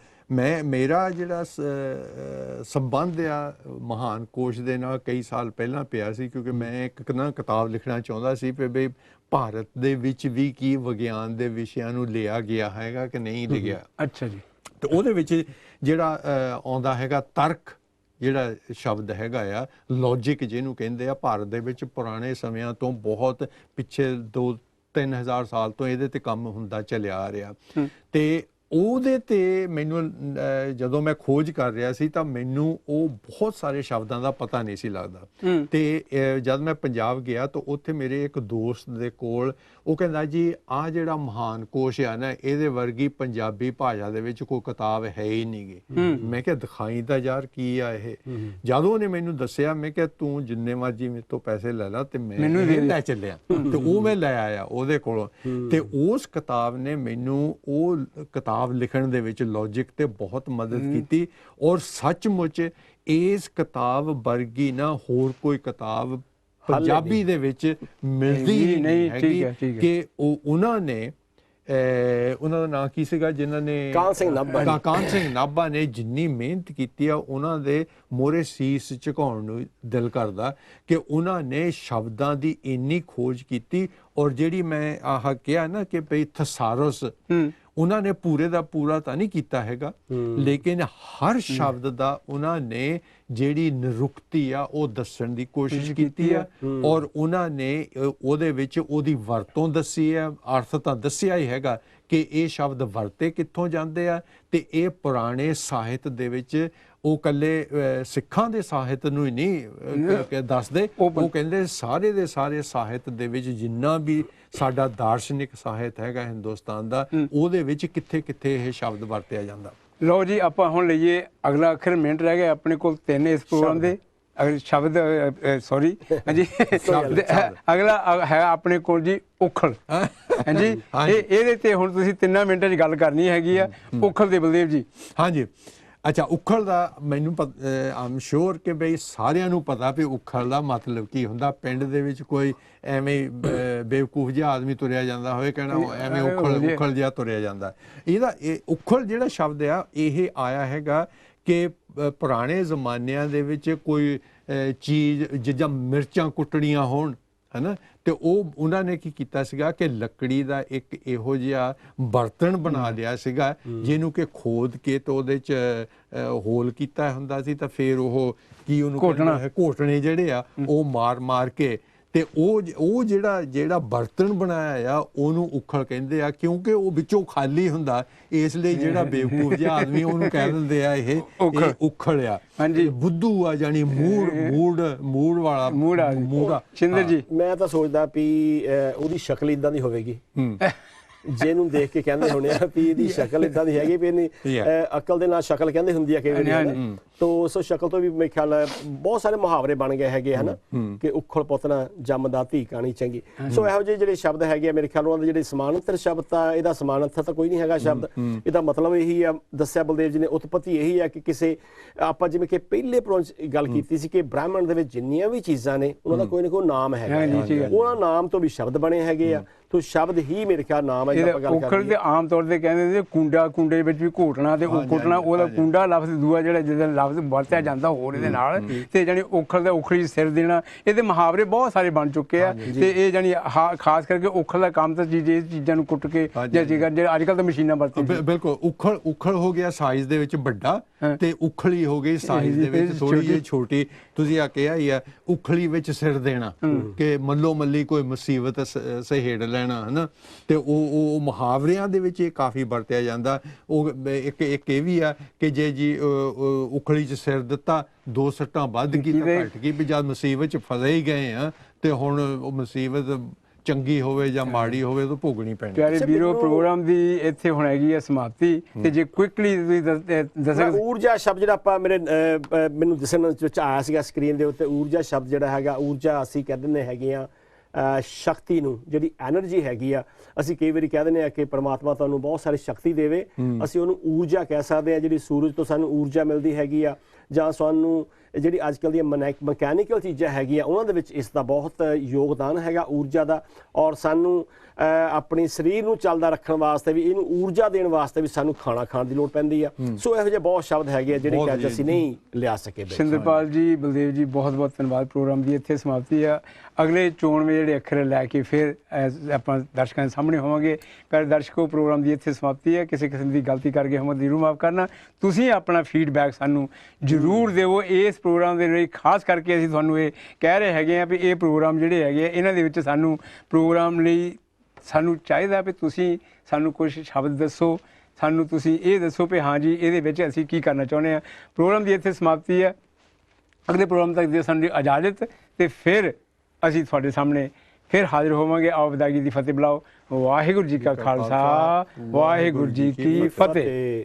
ਮੇਰਾ ਜਿਹੜਾ ਸੰਬੰਧ ਆ ਮਹਾਨ ਕੋਸ਼ ਦੇ ਨਾਲ ਕਈ ਸਾਲ ਪਹਿਲਾਂ ਪਿਆ ਸੀ, ਕਿਉਂਕਿ ਮੈਂ ਇੱਕ ਨਾ ਕਿਤਾਬ ਲਿਖਣਾ ਚਾਹੁੰਦਾ ਸੀ ਵੀ ਭਾਰਤ ਦੇ ਵਿੱਚ ਵੀ ਕੀ ਵਿਗਿਆਨ ਦੇ ਵਿਸ਼ਿਆਂ ਨੂੰ ਲਿਆ ਗਿਆ ਹੈਗਾ ਕਿ ਨਹੀਂ ਲਿਆ। ਅੱਛਾ ਜੀ। ਤੇ ਉਹਦੇ ਵਿੱਚ ਜਿਹੜਾ ਆਉਂਦਾ ਹੈਗਾ ਤਰਕ, ਜਿਹੜਾ ਸ਼ਬਦ ਹੈਗਾ ਆ, ਲੌਜਿਕ ਜਿਹਨੂੰ ਕਹਿੰਦੇ ਆ, ਭਾਰਤ ਦੇ ਵਿੱਚ ਪੁਰਾਣੇ ਸਮਿਆਂ ਤੋਂ ਬਹੁਤ ਪਿੱਛੇ 2-3 ਹਜ਼ਾਰ ਸਾਲ ਤੋਂ ਇਹਦੇ ਤੇ ਕੰਮ ਹੁੰਦਾ ਚੱਲਿਆ ਆ ਰਿਹਾ। ਤੇ ਉਹਦੇ ਤੇ ਮੈਨੂੰ ਜਦੋਂ ਮੈਂ ਖੋਜ ਕਰ ਰਿਹਾ ਸੀ ਤਾਂ ਮੈਨੂੰ ਉਹ ਬਹੁਤ ਸਾਰੇ ਸ਼ਬਦਾਂ ਦਾ ਪਤਾ ਨਹੀਂ ਸੀ ਲੱਗਦਾ। ਤੇ ਜਦ ਮੈਂ ਪੰਜਾਬ ਗਿਆ ਤਾਂ ਉੱਥੇ ਮੇਰੇ ਇੱਕ ਦੋਸਤ ਦੇ ਕੋਲ ਉਹ ਕਹਿੰਦਾ ਜੀ ਆਹ ਜਿਹੜਾ ਮਹਾਨ ਕੋਸ਼ ਆ ਨਾ, ਇਹਦੇ ਵਰਗੀ ਪੰਜਾਬੀ ਭਾਸ਼ਾ ਦੇ ਵਿੱਚ ਕੋਈ ਕਿਤਾਬ ਹੈ ਹੀ ਨਹੀਂ ਗੀ। ਮੈਂ ਕਿਹਾ ਦਿਖਾਈ ਤਾਂ ਯਾਰ ਕੀ ਆ ਇਹ। ਜਦੋਂ ਉਹਨੇ ਮੈਨੂੰ ਦੱਸਿਆ, ਮੈਂ ਕਿਹਾ ਤੂੰ ਜਿੰਨੇ ਮਰਜ਼ੀ ਮੇਰੇ ਤੋਂ ਪੈਸੇ ਲੈ ਲਾ ਤੇ ਮੈਂ ਲੈ ਚੱਲਿਆ। ਤੇ ਉਹ ਮੈਂ ਲੈ ਆਇਆ ਉਹਦੇ ਕੋਲੋਂ। ਤੇ ਉਸ ਕਿਤਾਬ ਨੇ ਮੈਨੂੰ ਉਹ ਕਿਤਾਬ ਲਿਖਣ ਦੇ ਵਿੱਚ ਲੌਜਿਕ ਤੇ ਬਹੁਤ ਮਦਦ ਕੀਤੀ। ਔਰ ਸੱਚਮੁੱਚ ਇਸ ਕਿਤਾਬ ਵਰਗੀ ਨਾ ਹੋਰ ਕੋਈ ਕਿਤਾਬ ਪੰਜਾਬੀ ਦੇ ਵਿੱਚ ਮਿਲਦੀ ਹੀ ਨਹੀਂ ਹੈਗੀ। ਕਿ ਉਹਨਾਂ ਦਾ ਨਾਂ ਕੀ ਸੀਗਾ ਜਿਨ੍ਹਾਂ ਨੇ, ਕਾਹਨ ਸਿੰਘ ਨਾਭਾ ਨੇ ਜਿੰਨੀ ਮਿਹਨਤ ਕੀਤੀ ਆ, ਉਹਨਾਂ ਦੇ ਮੋਹਰੇ ਸੀਸ ਝੁਕਾਉਣ ਨੂੰ ਦਿਲ ਕਰਦਾ ਕਿ ਉਹਨਾਂ ਨੇ ਸ਼ਬਦਾਂ ਦੀ ਇੰਨੀ ਖੋਜ ਕੀਤੀ। ਔਰ ਜਿਹੜੀ ਮੈਂ ਆਹ ਕਿਹਾ ਨਾ ਕਿ ਭਈ ਥਸਾਰਸ, ਉਹਨਾਂ ਨੇ ਪੂਰੇ ਦਾ ਪੂਰਾ ਤਾਂ ਨਹੀਂ ਕੀਤਾ ਹੈਗਾ, ਲੇਕਿਨ ਹਰ ਸ਼ਬਦ ਦਾ ਉਹਨਾਂ ਨੇ ਜਿਹੜੀ ਨਿਰੁਕਤੀ ਆ ਉਹ ਦੱਸਣ ਦੀ ਕੋਸ਼ਿਸ਼ ਕੀਤੀ ਆ। ਔਰ ਉਹਨਾਂ ਨੇ ਉਹਦੇ ਵਿੱਚ ਉਹਦੀ ਵਰਤੋਂ ਦੱਸੀ ਆ। ਅਰਥ ਤਾਂ ਦੱਸਿਆ ਹੀ ਹੈਗਾ ਕਿ ਇਹ ਸ਼ਬਦ ਵਰਤੇ ਕਿੱਥੋਂ ਜਾਂਦੇ ਆ। ਤੇ ਇਹ ਪੁਰਾਣੇ ਸਾਹਿਤ ਦੇ ਵਿੱਚ ਉਹ ਇਕੱਲੇ ਸਿੱਖਾਂ ਦੇ ਸਾਹਿਤ ਨੂੰ ਹੀ ਨਹੀਂ ਦੱਸਦੇ, ਉਹ ਕਹਿੰਦੇ ਸਾਰੇ ਦੇ ਸਾਰੇ ਸਾਹਿਤ ਦੇ ਵਿੱਚ ਜਿੰਨਾ ਵੀ ਸਾਡਾ ਦਾਰਸ਼ਨਿਕ ਸਾਹਿਤ ਹੈਗਾ ਹਿੰਦੁਸਤਾਨ ਦਾ, ਉਹਦੇ ਵਿੱਚ ਕਿੱਥੇ ਕਿੱਥੇ ਇਹ ਸ਼ਬਦ ਵਰਤਿਆ ਜਾਂਦਾ। ਲਓ ਜੀ, ਆਪਾਂ ਹੁਣ ਲਈਏ ਅਗਲਾ ਆਖਰ ਮਿੰਟ ਰਹਿ ਗਿਆ ਆਪਣੇ ਕੋਲ 3 ਇਸ ਪ੍ਰੋਗਰਾਮ ਦੇ ਸ਼ਬਦ। ਸੌਰੀ ਹਾਂਜੀ, ਅਗਲਾ ਹੈ ਆਪਣੇ ਕੋਲ ਜੀ ਉਖਲ। ਹਾਂਜੀ, ਇਹਦੇ ਤੇ ਹੁਣ ਤੁਸੀਂ 3 ਮਿੰਟਾਂ 'ਚ ਗੱਲ ਕਰਨੀ ਹੈਗੀ ਆ। ਉਖਲ ਦੇ ਬਲਦੇਵ ਜੀ। ਹਾਂਜੀ, ਅੱਛਾ, ਉਖਲ ਦਾ ਮੈਨੂੰ ਆਮ ਸ਼ੋਰ ਕਿ ਬਈ ਸਾਰਿਆਂ ਨੂੰ ਪਤਾ ਵੀ ਉਖਲ ਦਾ ਮਤਲਬ ਕੀ ਹੁੰਦਾ। ਪਿੰਡ ਦੇ ਵਿੱਚ ਕੋਈ ਐਵੇਂ ਬੇਵਕੂਫ ਜਿਹਾ ਆਦਮੀ ਤੁਰਿਆ ਜਾਂਦਾ ਹੋਵੇ, ਕਹਿਣਾ ਐਵੇਂ ਉਖਲ ਜਿਹਾ ਤੁਰਿਆ ਜਾਂਦਾ। ਇਹ ਉਖਲ ਜਿਹੜਾ ਸ਼ਬਦ ਆ, ਇਹ ਆਇਆ ਹੈਗਾ ਕਿ ਪੁਰਾਣੇ ਜ਼ਮਾਨਿਆਂ ਦੇ ਵਿੱਚ ਕੋਈ ਚੀਜ਼ ਜਿੱਦਾਂ ਮਿਰਚਾਂ ਕੁੱਟਣੀਆਂ ਹੋਣ, ਹੈ ਨਾ, ਤੇ ਉਹਨਾਂ ਨੇ ਕੀ ਕੀਤਾ ਸੀਗਾ ਕਿ ਲੱਕੜੀ ਦਾ ਇੱਕ ਇਹੋ ਜਿਹਾ ਬਰਤਨ ਬਣਾ ਲਿਆ ਸੀਗਾ ਜਿਹਨੂੰ ਕਿ ਖੋਦ ਕੇ ਤੇ ਉਹਦੇ 'ਚ ਹੋਲ ਕੀਤਾ ਹੁੰਦਾ ਸੀ। ਤਾਂ ਫਿਰ ਉਹ ਕੀ ਉਹਨੂੰ ਘੋਟਣੇ ਜਿਹੜੇ ਆ ਉਹ ਮਾਰ ਕੇ ਤੇ ਉਹ ਜਿਹੜਾ ਬਰਤਨ ਬਣਾਇਆ ਆ ਉਹਨੂੰ ਉਖਲ ਕਹਿੰਦੇ ਆ, ਕਿਉਂਕਿ ਉਹ ਵਿੱਚੋਂ ਖਾਲੀ ਹੁੰਦਾ। ਇਸ ਲਈ ਜਿਹੜਾ ਬੇਵਕੂਫ ਜਿਹਾ ਆਦਮੀ ਉਹਨੂੰ ਕਹਿ ਦਿੰਦੇ ਆ ਇਹ ਉਖਲ ਆ। ਬੁੱਧੂ ਆ, ਜਾਨੀ ਮੂਡ ਵਾਲਾ। ਸਿੰਦਰ ਜੀ, ਮੈਂ ਤਾਂ ਸੋਚਦਾ ਵੀ ਉਹਦੀ ਸ਼ਕਲ ਇਦਾਂ ਦੀ ਹੋਵੇਗੀ ਜਿਹਨੂੰ ਦੇਖ ਕੇ ਕਹਿੰਦੇ ਹੋਣੇ ਆ ਵੀ ਇਹਦੀ ਸ਼ਕਲ ਇਦਾਂ ਦੀ ਹੈਗੀ ਵੀ ਇਹਨੀ ਅਕਲ ਦੇ ਨਾਲ ਸ਼ਕਲ ਕਹਿੰਦੇ ਹੁੰਦੀ ਆ ਕਈ ਵਾਰੀ। ਤੋ ਉਸ ਸ਼ਕਲ ਤੋਂ ਵੀ ਮੇਰੇ ਖਿਆਲ ਬਹੁਤ ਸਾਰੇ ਮੁਹਾਵਰੇ ਬਣ ਗਏ ਹੈਗੇ ਹਨ ਕਿ ਉਖਲ ਪੁੱਤ ਨਾ ਜੰਮਦਾ ਧੀ ਕਾਣੀ ਚੰਗੀ। ਸੋ ਇਹੋ ਜਿਹੇ ਜਿਹੜੇ ਸ਼ਬਦ ਹੈਗੇ ਆ ਮੇਰੇ ਖਿਆਲ ਉਹਨਾਂ ਦੇ ਜਿਹੜੇ ਸਮਾਨਾਂਤਰ ਸ਼ਬਦ ਤਾਂ ਇਹਦਾ ਸਮਾਨਾਂਤਰ ਤਾਂ ਕੋਈ ਨਹੀਂ ਹੈਗਾ ਸ਼ਬਦ। ਇਹਦਾ ਮਤਲਬ ਇਹੀ ਆ, ਦੱਸਿਆ ਬਲਦੇਵ ਜੀ ਨੇ, ਉਤਪਤੀ ਇਹੀ ਆ ਕਿ ਕਿਸੇ ਆਪਾਂ ਜਿਵੇਂ ਕਿ ਪਹਿਲੇ ਗੱਲ ਕੀਤੀ ਸੀ ਕਿ ਬ੍ਰਾਹਮਣ ਦੇ ਵਿੱਚ ਜਿੰਨੀਆਂ ਵੀ ਚੀਜ਼ਾਂ ਨੇ ਉਹਨਾਂ ਦਾ ਕੋਈ ਨਾ ਕੋਈ ਨਾਮ ਹੈਗਾ, ਉਹਨਾਂ ਨਾਮ ਤੋਂ ਵੀ ਸ਼ਬਦ ਬਣੇ ਹੈਗੇ ਆ। ਤੋ ਸ਼ਬਦ ਹੀ ਮੇਰੇ ਖਿਆਲ ਨਾਮ ਹੈ। ਉਖਲ ਤੇ ਆਮ ਤੌਰ ਤੇ ਕਹਿੰਦੇ ਨੇ ਕੁੰਡਾ, ਕੁੰਡੇ ਵਿੱਚ ਵੀ ਘੋਟਣਾ ਤੇ ਉਹ ਘੋਟਣਾ, ਉਹਦਾ ਕੁੰਡਾ ਲਫ਼ਜ਼ ਦੂਆ ਜਿਹੜਾ ਜਿਹਦਾ ਲਫ਼ਜ਼ ਵਰਤਿਆ ਜਾਂਦਾ ਹੋਰ ਇਹਦੇ ਨਾਲ, ਤੇ ਜਾਨੀ ਉਖਲ ਦਾ ਉਖਲੀ ਸਿਰ ਦੇਣਾ। ਇਹਦੇ ਮੁਹਾਵਰੇ ਬਹੁਤ ਸਾਰੇ ਬਣ ਚੁੱਕੇ ਆ ਤੇ ਇਹ ਜਾਨੀ ਖਾਸ ਕਰਕੇ ਉਖਲ ਦਾ ਕੰਮ ਤਾਂ ਇਹ ਚੀਜ਼ਾਂ ਨੂੰ ਕੁੱਟ ਕੇ ਜਾਂ ਜਿਹੜਾ ਅੱਜ ਕੱਲ੍ਹ ਤਾਂ ਮਸ਼ੀਨਾਂ ਵਰਤੀਆਂ। ਬਿਲਕੁਲ ਉਖਲ ਹੋ ਗਿਆ ਸਾਈਜ਼ ਦੇ ਵਿੱਚ ਵੱਡਾ ਤੇ ਉਖਲੀ ਹੋ ਗਈ ਸਾਈਜ਼ ਦੇ ਵਿੱਚ ਥੋੜੀ ਜਿਹੀ ਛੋਟੀ। ਤੁਸੀਂ ਆ ਕਿਹਾ ਹੀ ਆ ਉਖਲੀ ਵਿੱਚ ਸਿਰ ਦੇਣਾ ਕਿ ਮੱਲੋ ਮੱਲੀ ਕੋਈ ਮੁਸੀਬਤ ਸਹੇੜ ਲੈਣਾ, ਹਨਾ। ਤੇ ਉਹ ਮੁਹਾਵਰਿਆਂ ਦੇ ਵਿੱਚ ਇਹ ਕਾਫੀ ਵਰਤਿਆ ਜਾਂਦਾ। ਉਹ ਇੱਕ ਇਹ ਵੀ ਆ ਕਿ ਜੇ ਜੀ ਉਖਲੀ 'ਚ ਸਿਰ ਦਿੱਤਾ, 2 ਸੱਟਾਂ ਵੱਧ ਗਈ ਤਾਂ ਘੱਟ ਗਈ, ਵੀ ਜਦ ਮੁਸੀਬਤ 'ਚ ਫਸੇ ਹੀ ਗਏ ਆ ਤੇ ਹੁਣ ਉਹ ਮੁਸੀਬਤ ਚੰਗੀ ਹੋਵੇ ਜਾਂ ਮਾੜੀ ਹੋਵੇ ਤਾਂ ਭੋਗਣੀ ਪੈਣੀ। ਪਿਆਰੇ ਵੀਰੋ, ਪ੍ਰੋਗਰਾਮ ਦੀ ਇੱਥੇ ਹੁਣ ਹੈਗੀ ਹੈ ਸਮਾਪਤੀ, ਤੇ ਜੇ ਕੁਇਕਲੀ ਤੁਸੀਂ ਦੱਸੋ। ਊਰਜਾ ਸ਼ਬਦ ਜਿਹੜਾ ਆਪਾਂ ਮੈਨੂੰ ਦਿਸਣ ਵਿੱਚ ਆਇਆ ਸੀਗਾ ਸਕਰੀਨ ਦੇ ਉੱਤੇ, ਊਰਜਾ ਸ਼ਬਦ ਜਿਹੜਾ ਹੈਗਾ, ਊਰਜਾ ਅਸੀਂ ਕਹਿ ਦਿੰਦੇ ਹੈਗੇ ਆ ਸ਼ਕਤੀ ਨੂੰ, ਜਿਹੜੀ ਐਨਰਜੀ ਹੈਗੀ ਆ। ਅਸੀਂ ਕਈ ਵਾਰੀ ਕਹਿ ਦਿੰਦੇ ਆ ਕਿ ਪ੍ਰਮਾਤਮਾ ਤੁਹਾਨੂੰ ਬਹੁਤ ਸਾਰੀ ਸ਼ਕਤੀ ਦੇਵੇ, ਅਸੀਂ ਉਹਨੂੰ ਊਰਜਾ ਕਹਿ ਸਕਦੇ ਆ। ਜਿਹੜੀ ਸੂਰਜ ਤੋਂ ਸਾਨੂੰ ਊਰਜਾ ਮਿਲਦੀ ਹੈਗੀ ਆ, ਜਾਂ ਸਾਨੂੰ ਜਿਹੜੀ ਅੱਜ ਕੱਲ੍ਹ ਦੀਆਂ ਮਕੈਨੀਕਲ ਚੀਜ਼ਾਂ ਹੈਗੀਆਂ ਉਹਨਾਂ ਦੇ ਵਿੱਚ ਇਸ ਦਾ ਬਹੁਤ ਯੋਗਦਾਨ ਹੈਗਾ ਊਰਜਾ ਦਾ। ਔਰ ਸਾਨੂੰ ਆਪਣੇ ਸਰੀਰ ਨੂੰ ਚੱਲਦਾ ਰੱਖਣ ਵਾਸਤੇ ਵੀ, ਇਹਨੂੰ ਊਰਜਾ ਦੇਣ ਵਾਸਤੇ ਵੀ ਸਾਨੂੰ ਖਾਣਾ ਖਾਣ ਦੀ ਲੋੜ ਪੈਂਦੀ ਆ। ਸੋ ਇਹੋ ਜਿਹੇ ਬਹੁਤ ਸ਼ਬਦ ਹੈਗੇ ਆ ਜਿਹੜੇ ਕਿ ਅੱਜ ਅਸੀਂ ਨਹੀਂ ਲਿਆ ਸਕੇ। ਸਿੰਦਰਪਾਲ ਜੀ, ਬਲਦੇਵ ਜੀ, ਬਹੁਤ ਬਹੁਤ ਧੰਨਵਾਦ। ਪ੍ਰੋਗਰਾਮ ਦੀ ਇੱਥੇ ਸਮਾਪਤੀ ਆ। ਅਗਲੇ ਚੋਣਵੇਂ ਜਿਹੜੇ ਅੱਖਰ ਲੈ ਕੇ ਫਿਰ ਆਪਾਂ ਦਰਸ਼ਕਾਂ ਦੇ ਸਾਹਮਣੇ ਹੋਵਾਂਗੇ। ਪਰ ਦਰਸ਼ਕੋ, ਪ੍ਰੋਗਰਾਮ ਦੀ ਇੱਥੇ ਸਮਾਪਤੀ ਹੈ। ਕਿਸੇ ਕਿਸਮ ਦੀ ਗਲਤੀ ਕਰਕੇ ਹੋਵੇ ਜ਼ਰੂਰ ਮਾਫ ਕਰਨਾ। ਤੁਸੀਂ ਆਪਣਾ ਫੀਡਬੈਕ ਸਾਨੂੰ ਜ਼ਰੂਰ ਦਿਓ। ਇਸ ਪ੍ਰੋਗਰਾਮ ਦੇ ਲਈ ਖਾਸ ਕਰਕੇ ਅਸੀਂ ਤੁਹਾਨੂੰ ਇਹ ਕਹਿ ਰਹੇ ਹੈਗੇ ਆ ਵੀ ਇਹ ਪ੍ਰੋਗਰਾਮ ਜਿਹੜੇ ਹੈਗੇ ਆ, ਇਹਨਾਂ ਦੇ ਵਿੱਚ ਸਾਨੂੰ ਪ੍ਰੋਗਰਾਮ ਲਈ ਸਾਨੂੰ ਚਾਹੀਦਾ ਵੀ ਤੁਸੀਂ ਸਾਨੂੰ ਕੁਝ ਸ਼ਬਦ ਦੱਸੋ, ਸਾਨੂੰ ਤੁਸੀਂ ਇਹ ਦੱਸੋ ਵੀ ਹਾਂ ਜੀ ਇਹਦੇ ਵਿੱਚ ਅਸੀਂ ਕੀ ਕਰਨਾ ਚਾਹੁੰਦੇ ਹਾਂ। ਪ੍ਰੋਗਰਾਮ ਦੀ ਇੱਥੇ ਸਮਾਪਤੀ ਹੈ। ਅਗਲੇ ਪ੍ਰੋਗਰਾਮ ਤੱਕ ਦਿਓ ਸਾਨੂੰ ਇਜਾਜ਼ਤ, ਤੇ ਫਿਰ ਅਸੀਂ ਤੁਹਾਡੇ ਸਾਹਮਣੇ ਫਿਰ ਹਾਜ਼ਰ ਹੋਵਾਂਗੇ। ਆਓ ਵਿਦਾਇਗੀ ਦੀ ਫਤਿਹ ਬੁਲਾਓ। ਵਾਹਿਗੁਰੂ ਜੀ ਕਾ ਖਾਲਸਾ, ਵਾਹਿਗੁਰੂ ਜੀ ਕੀ ਫਤਿਹ।